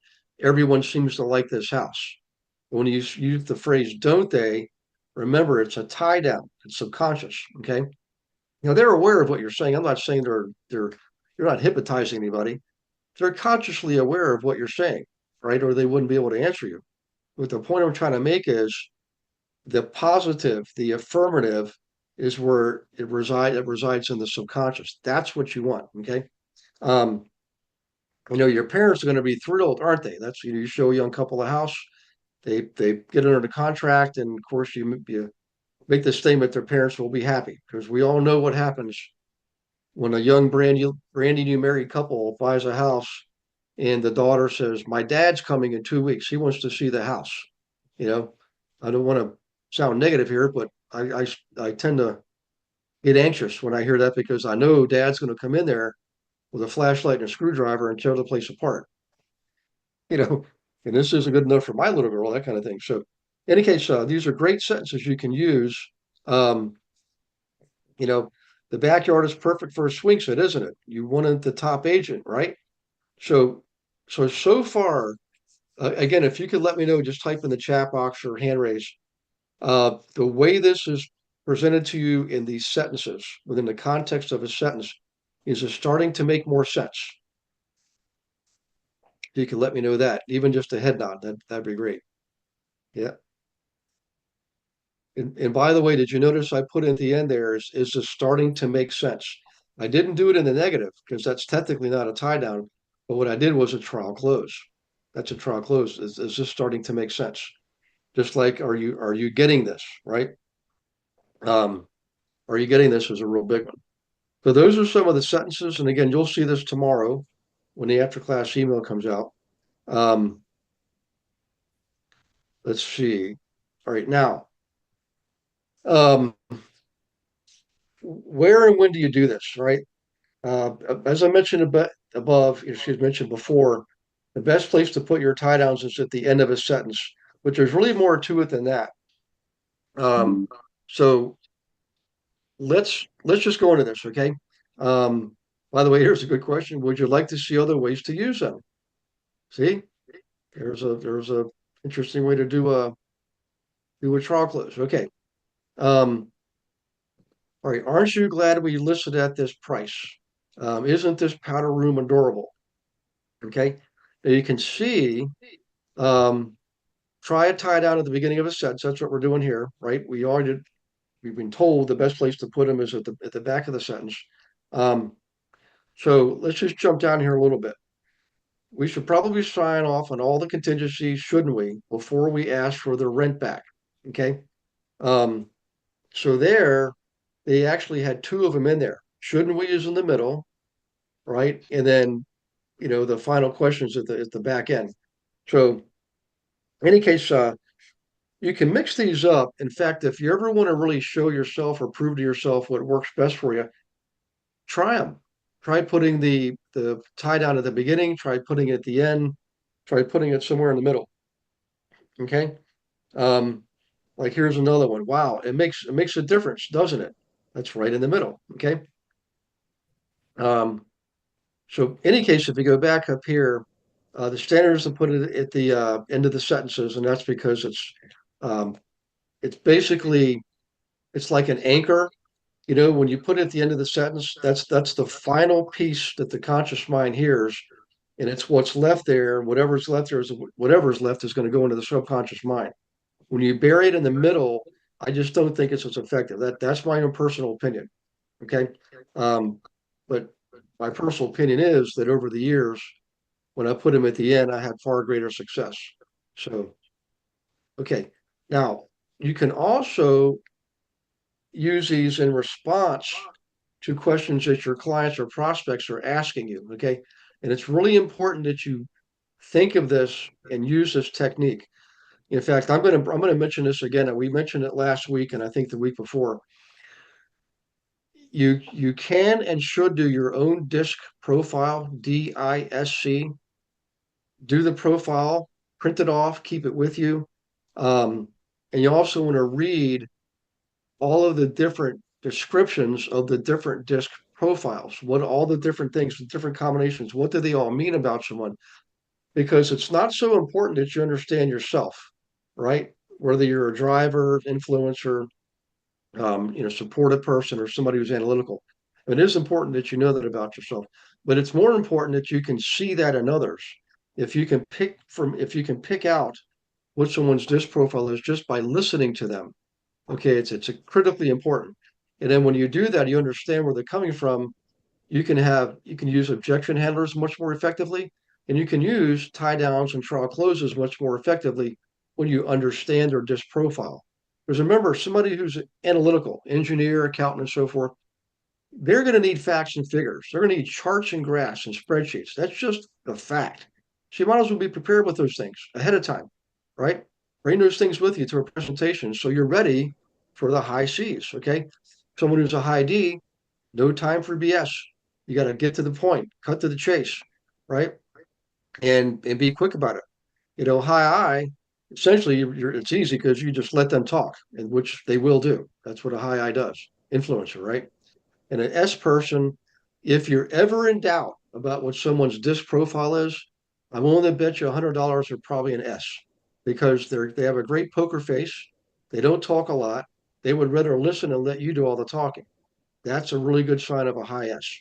everyone seems to like this house. When you use the phrase don't they, remember it's a tie down, it's subconscious. Okay. They're aware of what you're saying. I'm not saying you're not hypnotizing anybody. They're consciously aware of what you're saying, right? Or they wouldn't be able to answer you. But the point I'm trying to make is the positive, the affirmative is where it resides in the subconscious. That's what you want. Okay. Um, your parents are going to be thrilled, aren't they? That's, you show a young couple a house, they get under the contract, and of course you make the statement their parents will be happy, because we all know what happens when a young brand new married couple buys a house and the daughter says, my dad's coming in 2 weeks, he wants to see the house. I don't want to sound negative here, but I tend to get anxious when I hear that, because I know dad's going to come in there with a flashlight and a screwdriver and tear the place apart. And this isn't good enough for my little girl, that kind of thing. So, in any case, these are great sentences you can use. Um, the backyard is perfect for a swing set, isn't it? You wanted the top agent, right? So far, again, if you could let me know, just type in the chat box or hand raise. The way this is presented to you in these sentences, within the context of a sentence, is it starting to make more sense? If you can let me know that, even just a head nod, that'd be great. Yeah. And by the way, did you notice I put in the end there, is this starting to make sense? I didn't do it in the negative, because that's technically not a tie down, but what I did was a trial close. That's a trial close. Is this starting to make sense? Just like, are you getting this, right? Are you getting this is a real big one. So those are some of the sentences. And again, you'll see this tomorrow when the after class email comes out. Let's see. All right, now, where and when do you do this, right? As I mentioned above, she's mentioned before, the best place to put your tie downs is at the end of a sentence, but there's really more to it than that. So let's just go into this, okay? By the way, here's a good question. Would you like to see other ways to use them? See, there's a interesting way to do a trial close. Okay. All right. Aren't you glad we listed at this price? Isn't this powder room adorable? Okay. Now you can see, try a tie down at the beginning of a sentence. That's what we're doing here, right? We've been told the best place to put them is at the back of the sentence. So let's just jump down here a little bit. We should probably sign off on all the contingencies, shouldn't we, before we ask for the rent back? Okay. So there, they actually had two of them in there. Shouldn't we is in the middle, right? And then, the final questions at the back end. So, in any case, you can mix these up. In fact, if you ever want to really show yourself or prove to yourself what works best for you, try them. Try putting the tie down at the beginning. Try putting it at the end. Try putting it somewhere in the middle. Okay. Like here's another one. Wow, it makes a difference, doesn't it? That's right in the middle. Okay. So in any case, if you go back up here, the standard is to put it at the end of the sentences, and that's because it's basically, it's like an anchor. When you put it at the end of the sentence, that's the final piece that the conscious mind hears, and it's what's left there. Whatever's left there is whatever's left is going to go into the subconscious mind. When you bury it in the middle, I just don't think it's as effective. That's my own personal opinion. Okay. But my personal opinion is that over the years, when I put them at the end, I had far greater success. So, okay. Now, you can also use these in response to questions that your clients or prospects are asking you. Okay. And it's really important that you think of this and use this technique. In fact, I'm going to mention this again. We mentioned it last week, and I think the week before. You can and should do your own DISC profile, DISC. Do the profile, print it off, keep it with you, and you also want to read all of the different descriptions of the different DISC profiles, what all the different things, the different combinations, what do they all mean about someone? Because it's not so important that you understand yourself, right? Whether you're a driver, influencer, supportive person, or somebody who's analytical. It is important that you know that about yourself, but it's more important that you can see that in others. If you can pick out what someone's disc profile is just by listening to them, okay, it's critically important. And then when you do that, you understand where they're coming from. You can use objection handlers much more effectively, and you can use tie downs and trial closes much more effectively when you understand their disc profile. Because remember, somebody who's analytical, engineer, accountant, and so forth, they're going to need facts and figures. They're going to need charts and graphs and spreadsheets. That's just a fact. So you might as well be prepared with those things ahead of time, right? Bring those things with you to a presentation so you're ready for the high C's, okay? Someone who's a high D, no time for BS. You got to get to the point, cut to the chase, right? And be quick about it. High I, essentially, it's easy because you just let them talk, and which they will do. That's what a high I does, influencer, right? And an S person, if you're ever in doubt about what someone's disc profile is, I'm willing to bet you $100 they're probably an S because they have a great poker face. They don't talk a lot. They would rather listen and let you do all the talking. That's a really good sign of a high S.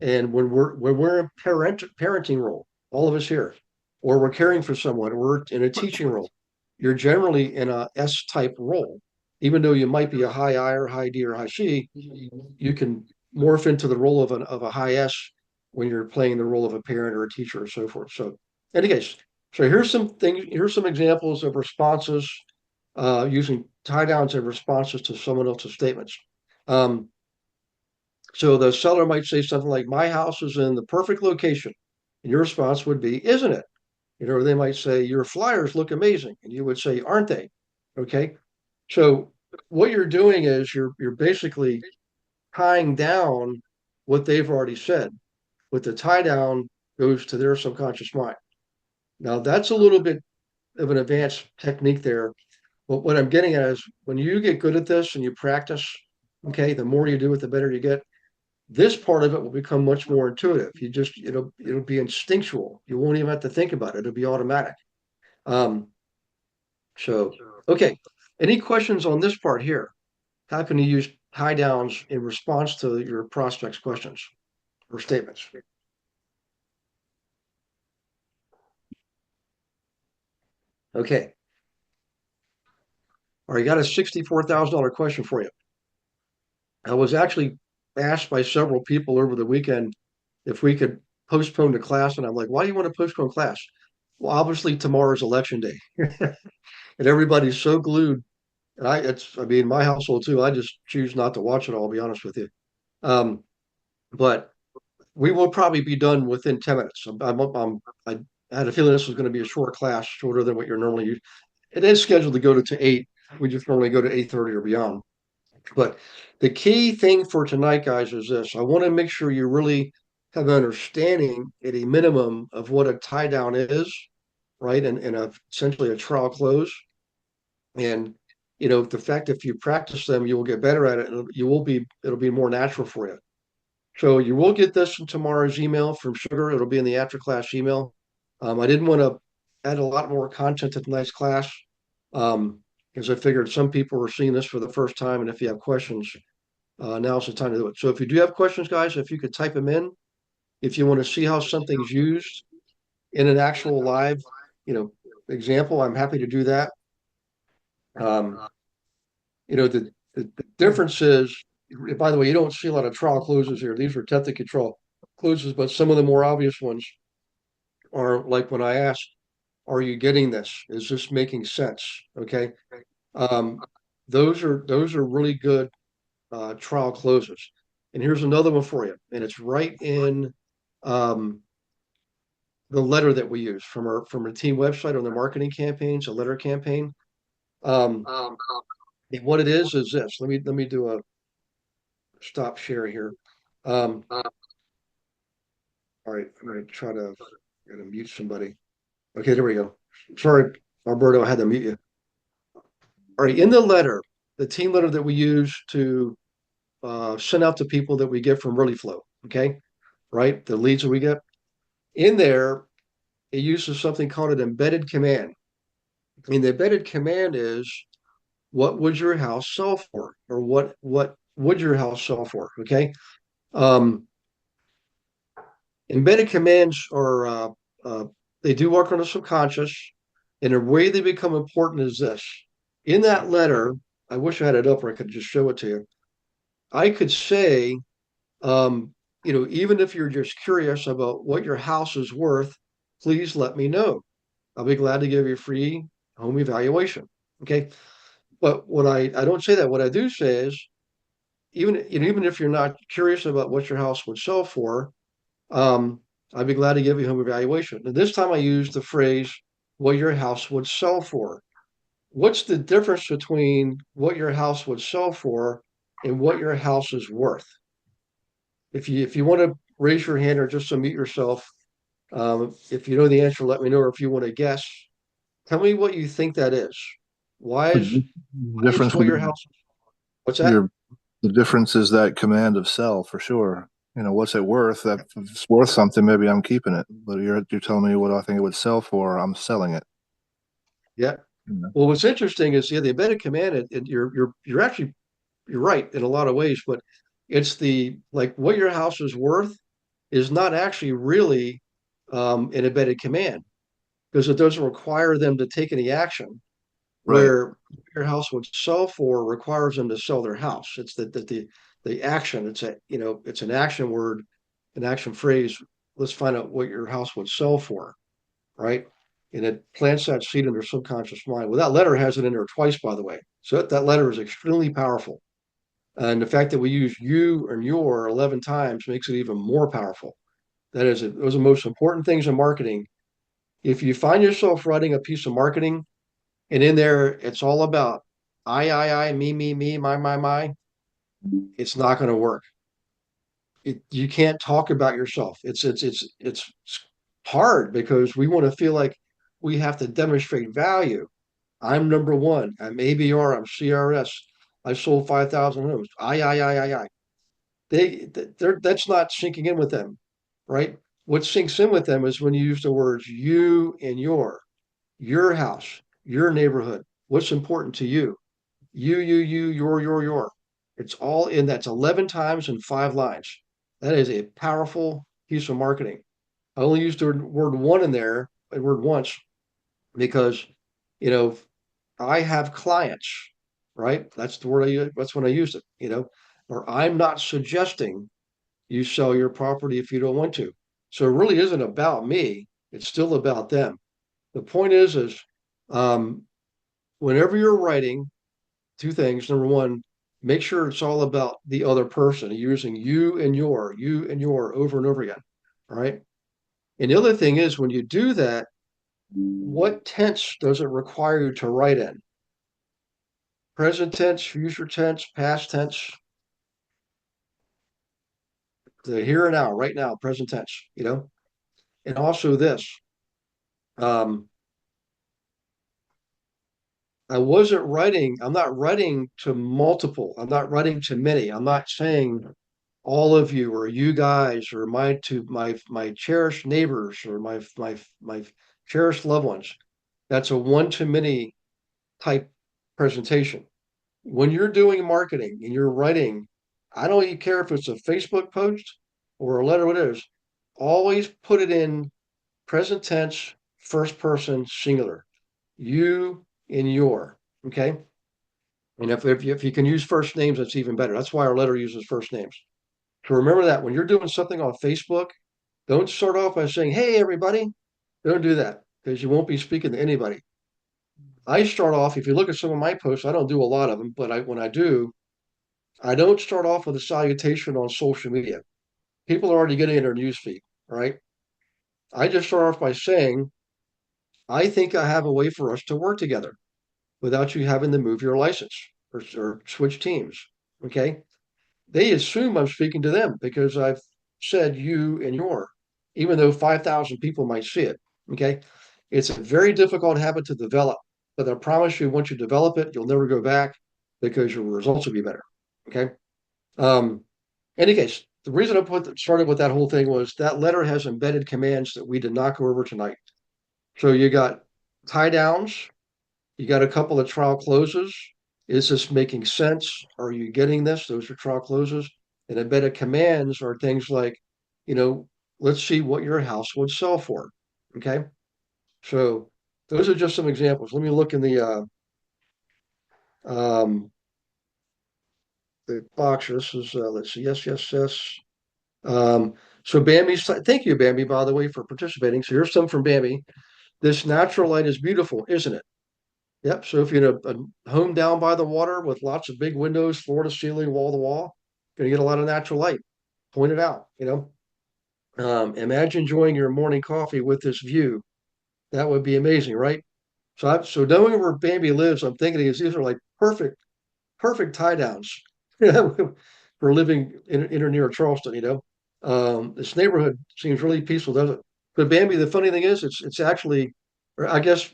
And when we're in parenting role, all of us here, or we're caring for someone, or we're in a teaching role, you're generally in a S type role. Even though you might be a high I or high D or high C, you can morph into the role of a high S when you're playing the role of a parent or a teacher or so forth. So, anyways, so here's some things. Here's some examples of responses using tie downs and responses to someone else's statements. So the seller might say something like, "My house is in the perfect location," and your response would be, "Isn't it?" Or they might say, "Your flyers look amazing," and you would say, "Aren't they?" Okay. So what you're doing is you're basically tying down what they've already said. But the tie down goes to their subconscious mind. Now that's a little bit of an advanced technique there. But what I'm getting at is when you get good at this and you practice, okay, the more you do it, the better you get. This part of it will become much more intuitive. It'll be instinctual. You won't even have to think about it. It'll be automatic. Um, so okay. Any questions on this part here? How can you use tie downs in response to your prospects' questions or statements? Okay. All right, I got a $64,000 question for you. I was actually asked by several people over the weekend if we could postpone the class, and I'm like, why do you want to postpone class? Well, obviously tomorrow's election day, and everybody's so glued. And my household too. I just choose not to watch it all. I'll be honest with you. But we will probably be done within 10 minutes. I had a feeling this was going to be a short class, shorter than what you're normally used. It is scheduled to go to 8. We just normally go to 8:30 or beyond. But the key thing for tonight, guys, is this. I want to make sure you really have an understanding at a minimum of what a tie down is, right? And essentially a trial close. And the fact if you practice them, you will get better at it, and it'll be more natural for you. So you will get this in tomorrow's email from Sugar. It'll be in the after class email. I didn't want to add a lot more content to tonight's class because I figured some people are seeing this for the first time, and if you have questions, now's the time to do it. So if you do have questions, guys, if you could type them in, if you want to see how something's used in an actual live, example, I'm happy to do that. The difference is, by the way, you don't see a lot of trial closes here. These are technical trial closes, but some of the more obvious ones are like when I asked, "Are you getting this? Is this making sense?" Okay. Those are really good trial closes. And here's another one for you, and it's right in the letter that we use from our team website on the marketing campaigns, a letter campaign. And what it is this. Let me do a stop share here. All right, I'm gonna try to mute somebody. Okay, there we go. Sorry, Alberto, I had to mute you. All right, in the letter, the team letter that we use to sent out to people that we get from ReallyFlow. Okay, right? The leads that we get in there, it uses something called an embedded command. And the embedded command is, what would your house sell for, or what would your house sell for? Okay. Um, Embedded commands are they do work on the subconscious, and the way they become important is this. In that letter, I wish I had it up or I could just show it to you. I could say, even if you're just curious about what your house is worth, please let me know. I'll be glad to give you a free home evaluation. Okay. But what I don't say that. What I do say is, even if you're not curious about what your house would sell for, um, I'd be glad to give you a home evaluation. And this time I used the phrase, what your house would sell for. What's the difference between what your house would sell for and what your house is worth? If you want to raise your hand or just unmute yourself, if you know the answer, let me know. Or if you want to guess, tell me what you think that is. Why is Difference what with your house? What's that? the difference is that command of sell for sure. What's it worth? That if it's worth something, maybe I'm keeping it. But you're telling me what I think it would sell for, I'm selling it. Yeah. Well, what's interesting is the embedded command, and you're actually you're right in a lot of ways, but it's what your house is worth is not actually really an embedded command, because it doesn't require them to take any action. Right. Where your house would sell for requires them to sell their house. It's the action. It's an action word, an action phrase. Let's find out what your house would sell for, right? And it plants that seed in their subconscious mind. Well, that letter has it in there twice, by the way. So that letter is extremely powerful. And the fact that we use you and your 11 times makes it even more powerful. Those are the most important things in marketing. If you find yourself writing a piece of marketing and in there it's all about I, me, my, it's not going to work. You can't talk about yourself. It's hard because we want to feel like we have to demonstrate value. I'm number one. I'm ABR. I'm CRS. I sold 5,000 homes. I. That's not sinking in with them, right? What sinks in with them is when you use the words you and your house, your neighborhood. What's important to you? You, your. It's all in that's 11 times in 5 lines. That is a powerful piece of marketing. I only used the word one in there, a word once, because you know I have clients, right? That's the word I use. That's when I used it, or I'm not suggesting you sell your property if you don't want to. So it really isn't about me. It's still about them. The point is um, whenever you're writing, two things. Number one, make sure it's all about the other person, using you and your over and over again. All right. And the other thing is when you do that, what tense does it require you to write in? Present tense, future tense, past tense, the here and now, right now, present tense, and also this. Um, I'm not writing to multiple, I'm not writing to many. I'm not saying all of you or you guys or my cherished neighbors or my cherished loved ones. That's a one to many type presentation. When you're doing marketing and you're writing, I don't even care if it's a Facebook post or a letter, what it is, always put it in present tense, first person, singular. You and your, okay? And if you can use first names, that's even better. That's why our letter uses first names. So remember that when you're doing something on Facebook, don't start off by saying, hey, everybody. Don't do that because you won't be speaking to anybody. I start off, if you look at some of my posts, I don't do a lot of them, but when I do, I don't start off with a salutation on social media. People are already getting in their newsfeed, right? I just start off by saying, I think I have a way for us to work together without you having to move your license or switch teams. Okay. They assume I'm speaking to them because I've said you and your, even though 5,000 people might see it. Okay. It's a very difficult habit to develop, but I promise you, once you develop it, you'll never go back because your results will be better. Okay. Any case, the reason I started with that whole thing was that letter has embedded commands that we did not go over tonight. So you got tie downs, you got a couple of trial closes. Is this making sense? Are you getting this? Those are trial closes. And embedded commands are things like, let's see what your house would sell for. Okay. So those are just some examples. Let me look in the box. This is, let's see. Yes, yes, yes. So Bambi, thank you, Bambi, by the way, for participating. So here's some from Bambi. This natural light is beautiful, isn't it? Yep. So if you're in a home down by the water with lots of big windows, floor to ceiling, wall to wall, you're gonna get a lot of natural light. Point it out, Imagine enjoying your morning coffee with this view. That would be amazing, right? So knowing where Bambi lives, I'm thinking these are like perfect tie downs for living in or near Charleston. This neighborhood seems really peaceful, doesn't it? But Bambi, the funny thing is, it's actually, or I guess,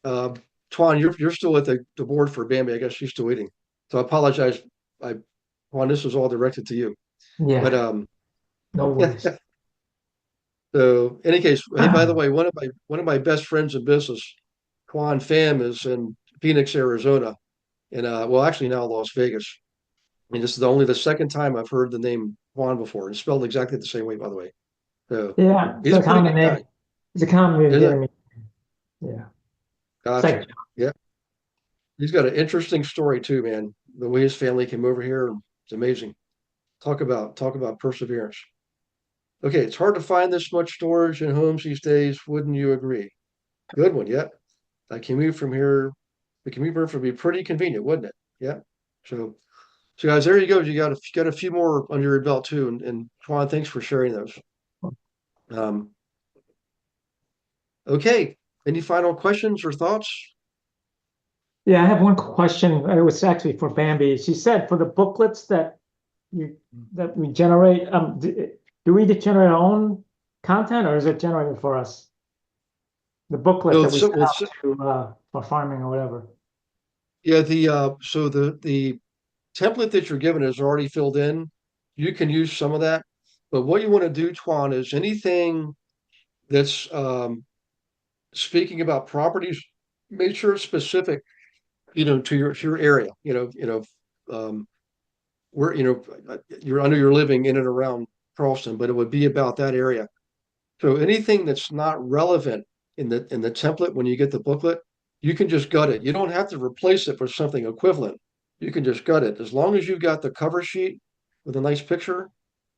uh, Twan, you're still at the board for Bambi. I guess she's still waiting. So I apologize. Twan, this was all directed to you. Yeah, But no worries. so in any case, hey, by the way, one of my best friends in business, Twan Pham, is in Phoenix, Arizona, and well, actually now Las Vegas. And this is only the second time I've heard the name Juan before. It's spelled exactly the same way, by the way. So Yeah, it's he's a a pretty common good guy. name. It's a common way of Is it? getting me. Yeah. It's Gotcha. like, Yeah. He's got an interesting story too, man. The way his family came over here, it's amazing. Talk about perseverance. Okay, it's hard to find this much storage in homes these days. Wouldn't you agree? Good one. Yeah. I commute from here. The commute from here would be pretty convenient, wouldn't it? Yeah. So guys, there you go. You got a few more under your belt too. And Juan, thanks for sharing those. Um, okay. Any final questions or thoughts? yeah, I have one question. It was actually for Bambi. She said for the booklets that we generate, do we generate our own content or is it generated for us? The booklet that we send out for farming or whatever. Yeah, the template that you're given is already filled in. You can use some of that, but what you want to do, Twan, is anything that's speaking about properties, make sure it's specific, to your area. Um, where you're living in and around Charleston, but it would be about that area. So anything that's not relevant in the template when you get the booklet, you can just gut it. You don't have to replace it for something equivalent. You can just gut it. As long as you've got the cover sheet with a nice picture,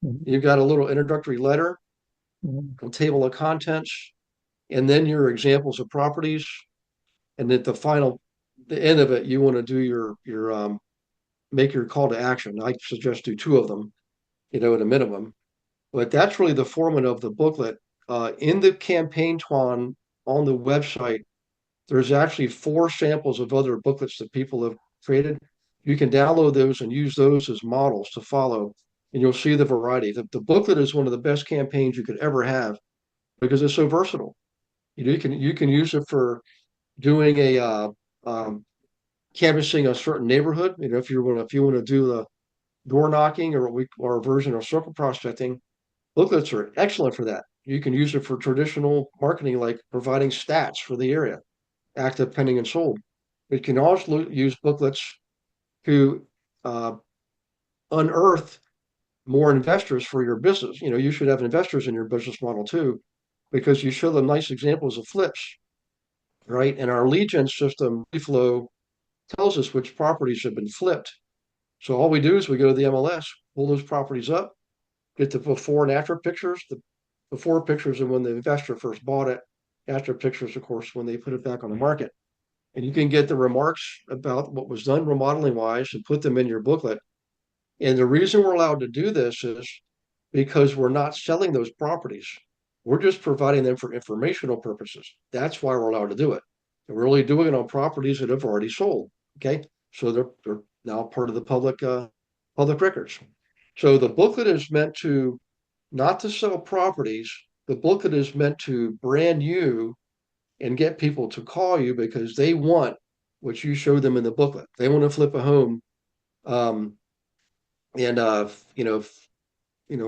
Mhm. you've got a little introductory letter, Mhm. a table of contents, and then your examples of properties. And at the end of it, you want to do your make your call to action. I suggest do two of them, at a minimum. But that's really the format of the booklet. In the campaign, Twan, on the website, there's actually 4 samples of other booklets that people have created. You can download those and use those as models to follow, and you'll see the variety. The booklet is one of the best campaigns you could ever have because it's so versatile. You can use it for doing a canvassing a certain neighborhood. If you want to do the door knocking or a version of circle prospecting, booklets are excellent for that. You can use it for traditional marketing, like providing stats for the area, active, pending, and sold. But you can also use booklets to uh, unearth more investors for your business. You should have investors in your business model too, because you show them nice examples of flips, right? And our lead gen system, flow, tells us which properties have been flipped. So all we do is we go to the MLS, pull those properties up, get the before and after pictures. The before pictures of when the investor first bought it, after pictures, of course, when they put it back on the market. And you can get the remarks about what was done remodeling wise and put them in your booklet. And the reason we're allowed to do this is because we're not selling those properties. We're just providing them for informational purposes. That's why we're allowed to do it. And we're only doing it on properties that have already sold. Okay. So they're now part of the public records. So the booklet is meant to not to sell properties. The booklet is meant to brand you and get people to call you because they want what you show them in the booklet. They want to flip a home. Um, and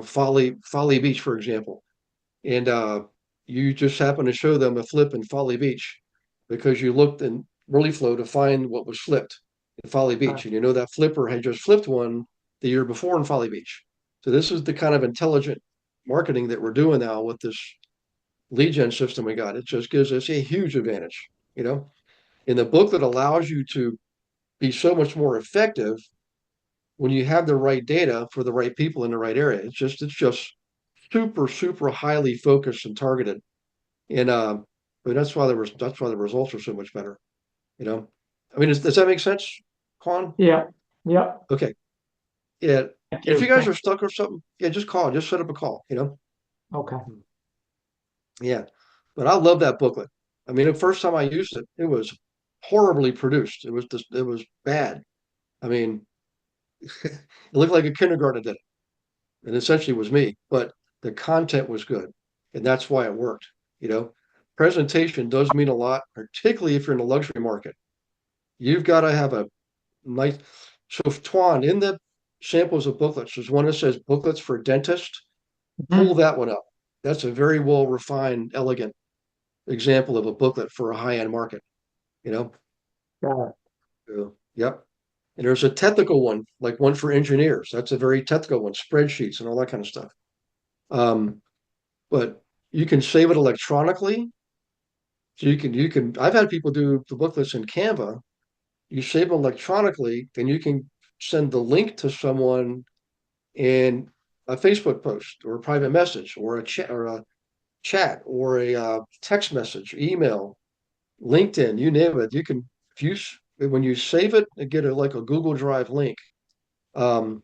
Folly Beach, for example, and you just happen to show them a flip in Folly Beach because you looked in Flow to find what was flipped in Folly Beach, and that flipper had just flipped one the year before in Folly Beach. So this is the kind of intelligent marketing that we're doing now with this lead gen system we got. It just gives us a huge advantage, in the book that allows you to be so much more effective when you have the right data for the right people in the right area. It's just super, super highly focused and targeted. And but that's why the results are so much better. I mean, does that make sense, Quan? Yeah. Yeah. Okay. Yeah. Thank If you. you guys are stuck or something, yeah, just call. Just set up a call. Okay. Yeah. But I love that booklet. I mean, the first time I used it, it was horribly produced. It was bad. I mean, it looked like a kindergarten did it. And essentially was me, but the content was good. And that's why it worked. Presentation does mean a lot, particularly if you're in the luxury market. You've got to have a nice. So, Tuan, in the samples of booklets, there's one that says booklets for dentists. Pull that one up. That's a very well refined, elegant example of a booklet for a high end market. Got it. Yep. And there's a technical one, like one for engineers. That's a very technical one, spreadsheets and all that kind of stuff. But you can save it electronically. So you can. I've had people do the booklets in Canva. You save them electronically, then you can send the link to someone in a Facebook post or a private message or a chat or a text message, email, LinkedIn, you name it. You can if you when you save it and get like a Google Drive link, um,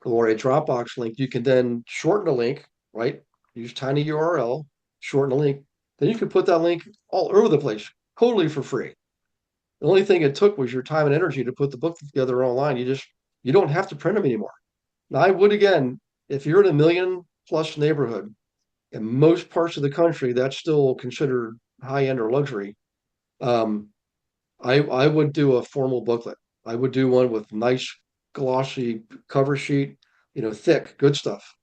or a Dropbox link, you can then shorten the link, right? Use tiny URL, shorten the link. Then you can put that link all over the place, totally for free. The only thing it took was your time and energy to put the book together online. You don't have to print them anymore. Now, I would again, if you're in a million plus neighborhood, in most parts of the country, that's still considered high end or luxury. Um, I would do a formal booklet. I would do one with nice glossy cover sheet, thick, good stuff,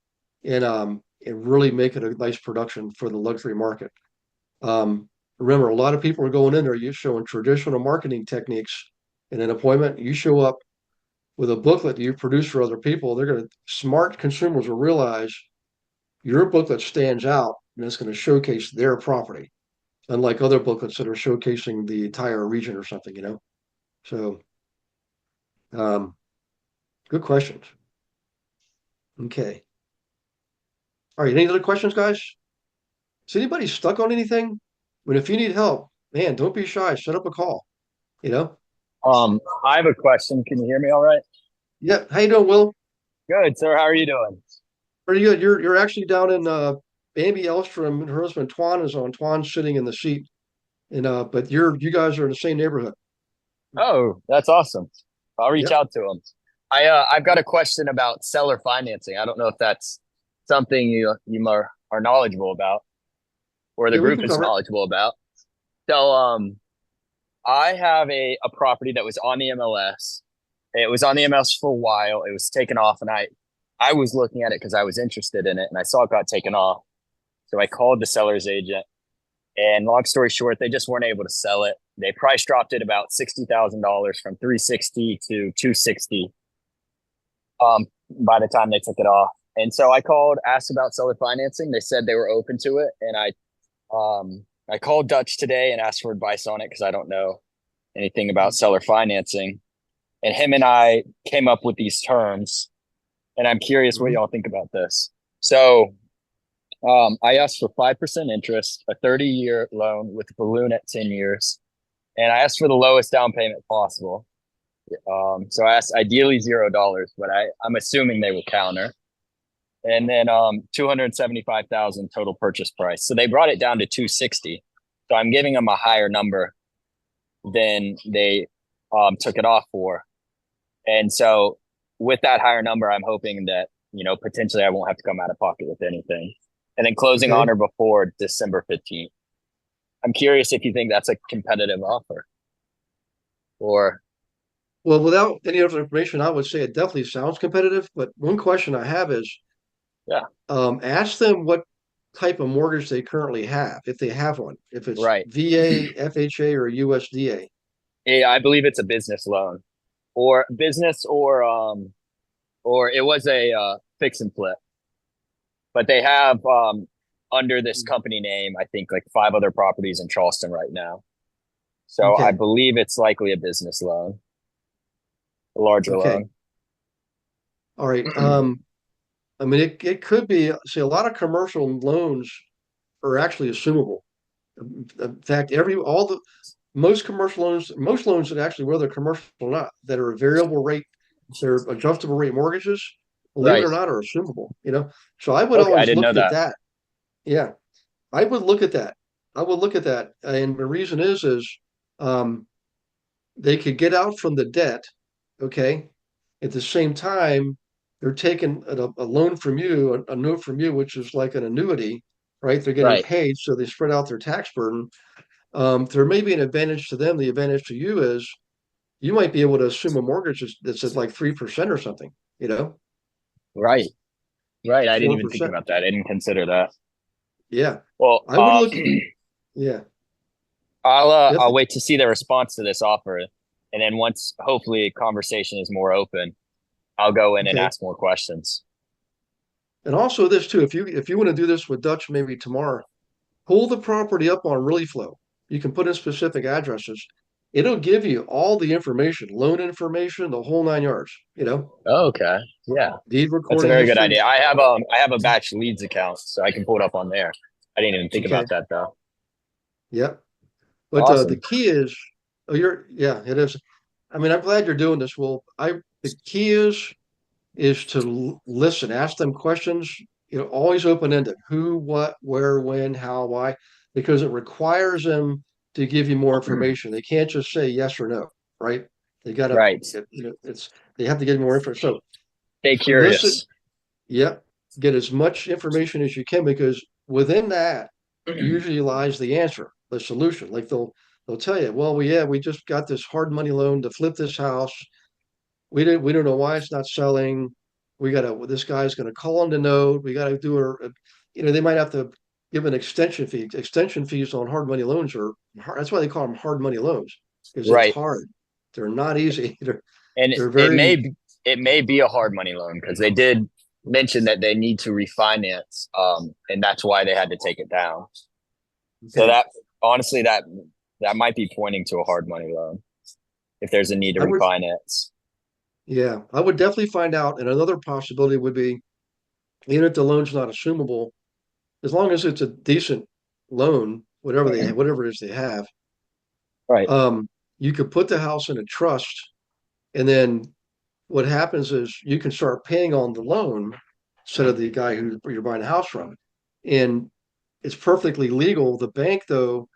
and really make it a nice production for the luxury market. Remember, a lot of people are going in there. You're showing traditional marketing techniques in an appointment. You show up with a booklet that you produce for other people. Smart consumers will realize your booklet stands out and it's going to showcase their property, unlike other booklets that are showcasing the entire region or something. So, um, good questions. Okay. All right. Any other questions, guys? Is anybody stuck on anything? I mean, if you need help, man, don't be shy. Set up a call. I have a question. Can you hear me all right? Yeah. How you doing, Will? Good, sir. How are you doing? Pretty good. You're actually down in Bambi Elstrom and her husband Twan is on. Twan's sitting in the seat. And but you guys are in the same neighborhood. Oh, that's awesome. I'll reach Yep. out to him. I've got a question about seller financing. I don't know if that's something you are knowledgeable about, or the Yeah, we group can is cover it. knowledgeable about. So I have a property that was on the MLS. It was on the MLS for a while. It was taken off, and I was looking at it because I was interested in it, and I saw it got taken off. So I called the seller's agent, and long story short, they just weren't able to sell it. They price dropped it about $60,000 from 360 to 260. By the time they took it off, and so I called, asked about seller financing. They said they were open to it, and I called Dutch today and asked for advice on it because I don't know anything about seller financing. And him and I came up with these terms, and I'm curious what y'all think about this. So I asked for 5% interest, a 30-year loan with a balloon at 10 years, and I asked for the lowest down payment possible. So I asked ideally $0, but I'm assuming they will counter. And then 275,000 total purchase price. So they brought it down to 260. So I'm giving them a higher number than they took it off for. And so with that higher number, I'm hoping that, potentially I won't have to come out of pocket with anything. And then closing on or before December 15th. I'm curious if you think that's a competitive offer, or Well, without any other information, I would say it definitely sounds competitive. But one question I have is, Yeah. ask them what type of mortgage they currently have, if they have one, if it's Right. VA, FHA, or USDA. Yeah, I believe it's a business loan or business or it was a fix and flip. But they have under this company name, I think like 5 other properties in Charleston right now. So I Okay. believe it's likely a business loan, a larger Okay. loan. All right. I mean, it could be, see, a lot of commercial loans are actually assumable. In fact, most loans that actually, whether commercial or not, that are variable rate, they're adjustable rate mortgages, believe it Right. or not, are assumable, So I would Okay, I always didn't know look at that. that. Yeah, I would look at that. I would look at that. And the reason um, they could get out from the debt, okay? At the same time, they're taking a loan from you, a note from you, which is like an annuity, right? They're getting Right. paid, so they spread out their tax burden. There may be an advantage to them. The advantage to you is you might be able to assume a mortgage that's at like 3% or something, Right. Right. I didn't even think 4%. about that. I didn't consider that. Yeah, Well, I would look. Yeah, I'll definitely. wait to see the response to this offer. And then once hopefully conversation is more open, I'll go in and Okay. ask more questions. And also this too, if you want to do this with Dutch maybe tomorrow, pull the property up on Really Flow. You can put in specific addresses. It'll give you all the information, loan information, the whole 9 yards, Oh, okay. Yeah. deed That's a recording very good history. idea. I have a batch leads account, so I can pull it up on there. I didn't even think Okay. about that though. Yep. But the Awesome. key is, yeah, it is. I mean, I'm glad you're doing this. Well, the key is to listen, ask them questions, always open ended. Who, what, where, when, how, why, because it requires them to give you more information. They can't just say yes or no, right? They got to, Right. they have to get more information. So Stay listen, curious. yep, get as much information as you can because within that usually lies the answer, the solution. Like they'll tell you, well, we just got this hard money loan to flip this house. We don't know why it's not selling. This guy's gonna call on the note. We gotta do they might have to give an extension fee. Extension fees on hard money loans are hard. That's why they call them hard money loans, because it's Right. hard. They're not easy. And They're it very may be a hard money loan because they did mention that they need to refinance, and that's why they had to take it down. So okay. that honestly that might be pointing to a hard money loan if there's a need to I would refinance. Yeah, I would definitely find out. And another possibility would be, even if the loan's not assumable, as long as it's a decent loan, whatever it is they have, Right. um, you could put the house in a trust, and then what happens is you can start paying on the loan instead of the guy who you're buying a house from. And it's perfectly legal. The bank, though,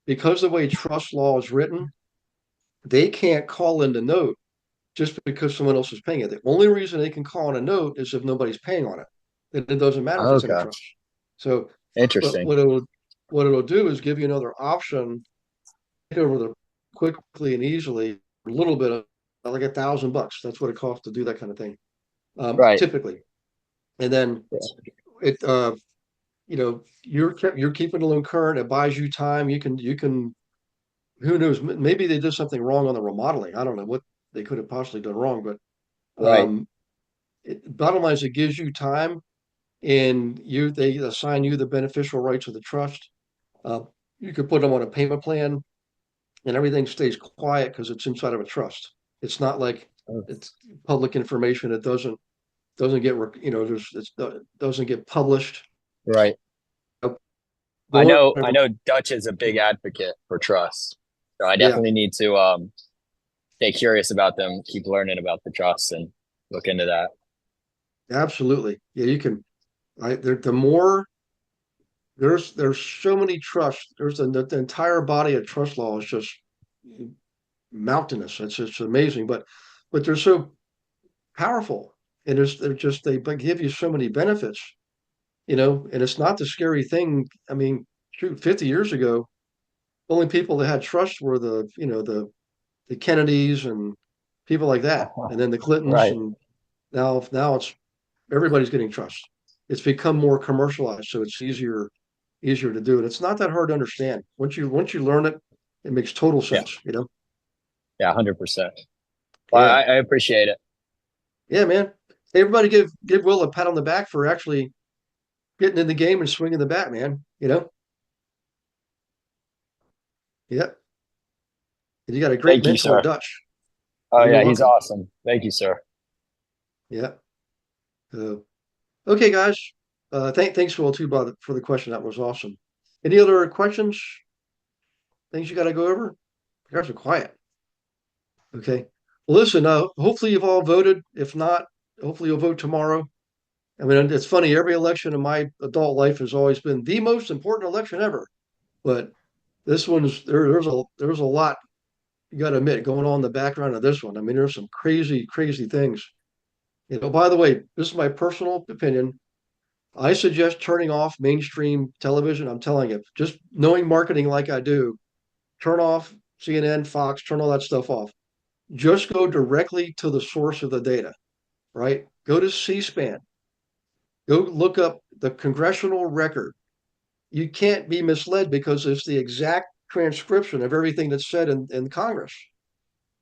because the way trust law is written, they can't call in the note just because someone else is paying it. The only reason they can call on a note is if nobody's paying on it. Then it doesn't matter if it's in a Okay. trust. So, but Interesting. what it'll do is give you another option over the quickly and easily a little bit of like $1,000. That's what it costs to do that kind of thing, Right. typically. And then Yeah. you're keeping the loan current. It buys you time. You can who knows? Maybe they did something wrong on the remodeling. I don't know what they could have possibly done wrong, but Right. bottom line is it gives you time, and they assign you the beneficial rights of the trust. Uh, you could put them on a payment plan, and everything stays quiet because it's inside of a trust. It's not like it's public information. It doesn't get doesn't get published. Right. Going I know Dutch is a big advocate for trust. So I Yeah, definitely need to stay curious about them, keep learning about the trust and look into that. absolutely. Yeah, you can. The more there's so many trusts. The entire body of trust law is just mountainous. It's just amazing, but they're so powerful, and they give you so many benefits, and it's not the scary thing. I mean, shoot, 50 years ago, only people that had trust were the Kennedys and people like that. And then the Clintons, Right. and now it's everybody's getting trust. It's become more commercialized, so it's easier to do. And it's not that hard to understand. Once you learn it, it makes total sense, you know? Yeah, 100%. Well, Yeah. I appreciate it. Yeah, man. Hey, everybody give Will a pat on the back for actually getting in the game and swinging the bat, man. You know? Yep. And you got a great Thank you, mentor, sir. Dutch. Oh, You're yeah, he's welcome. awesome. Thank you, sir. Yeah. Okay, guys. Thanks, Will, too, for the question. That was awesome. Any other questions? Things you got to go over? You guys are quiet. Okay. Well, listen, hopefully you've all voted. If not, hopefully you'll vote tomorrow. I mean, it's funny, every election in my adult life has always been the most important election ever. But this one's there's a lot you got to admit going on in the background of this one. I mean, there's some crazy, crazy things. You know, by the way, this is my personal opinion. I suggest turning off mainstream television. I'm telling you, just knowing marketing like I do, turn off CNN, Fox, turn all that stuff off. Just go directly to the source of the data, right? Go to C-SPAN. Go look up the congressional record. You can't be misled because it's the exact transcription of everything that's said in Congress.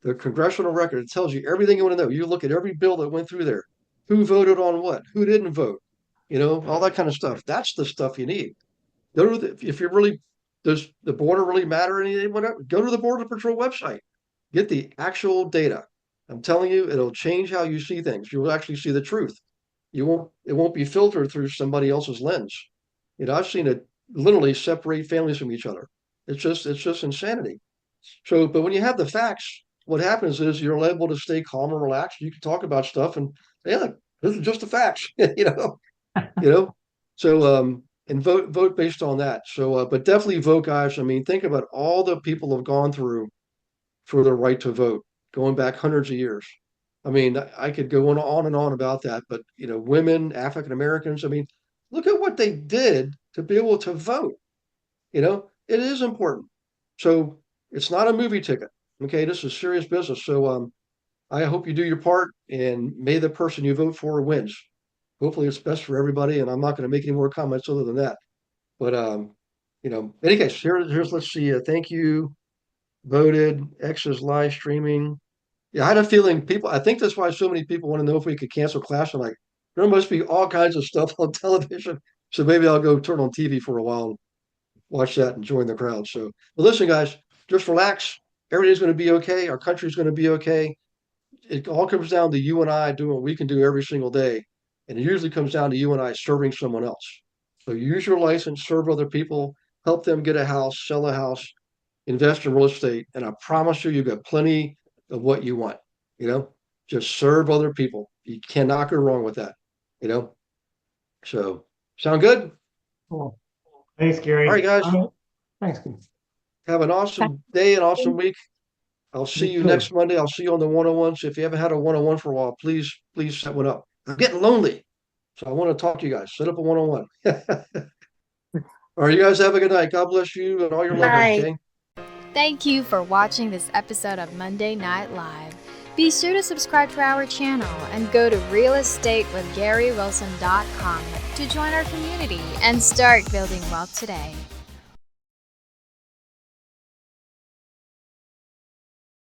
The congressional record, it tells you everything you want to know. You look at every bill that went through there, who voted on what, who didn't vote, you know, all that kind of stuff. That's the stuff you need. Go to if you really, does the border really matter or anything, whatever, go to the Border Patrol website. Get the actual data. I'm telling you, it'll change how you see things. You will actually see the truth. It won't be filtered through somebody else's lens. You know, I've seen it literally separate families from each other. It's just insanity. So, but when you have the facts, what happens is you're able to stay calm and relaxed. You can talk about stuff and, yeah, this is just the facts, you know, you know. So, and vote based on that. So, but definitely vote, guys. I mean, think about all the people have gone through for the right to vote, going back hundreds of years. I mean, I could go on and on about that, but you know, women, African Americans. I mean, look at what they did to be able to vote. You know, it is important. So it's not a movie ticket. Okay, this is serious business. So I hope you do your part, and may the person you vote for wins. Hopefully, it's best for everybody. And I'm not going to make any more comments other than that. But you know, in any case, here's let's see. Thank you. Voted. X is live streaming. Yeah, I had a feeling people. I think that's why so many people want to know if we could cancel Clash. I'm like, there must be all kinds of stuff on television. So maybe I'll go turn on TV for a while and watch that and join the crowd. So, but listen, guys, just relax. Everything's going to be okay. Our country's going to be okay. It all comes down to you and I doing what we can do every single day, and it usually comes down to you and I serving someone else. So use your license, serve other people, help them get a house, sell a house, invest in real estate, and I promise you, got plenty of what you want. You know, just serve other people. You cannot go wrong with that. You know, so sound good? Cool. Thanks, Gary. All right, guys. Thanks, Gary. Have an awesome day, an awesome week. I'll see you too. next Monday. I'll see you on the 101. So if you haven't had a 101 for a while, please set one up. I'm getting lonely, so I want to talk to you guys. Set up a 101. All right, you guys have a good night. God bless you and all your loved ones. Okay. Thank you for watching this episode of Monday Night Live. Be sure to subscribe to our channel and go to realestatewithgarywilson.com to join our community and start building wealth today.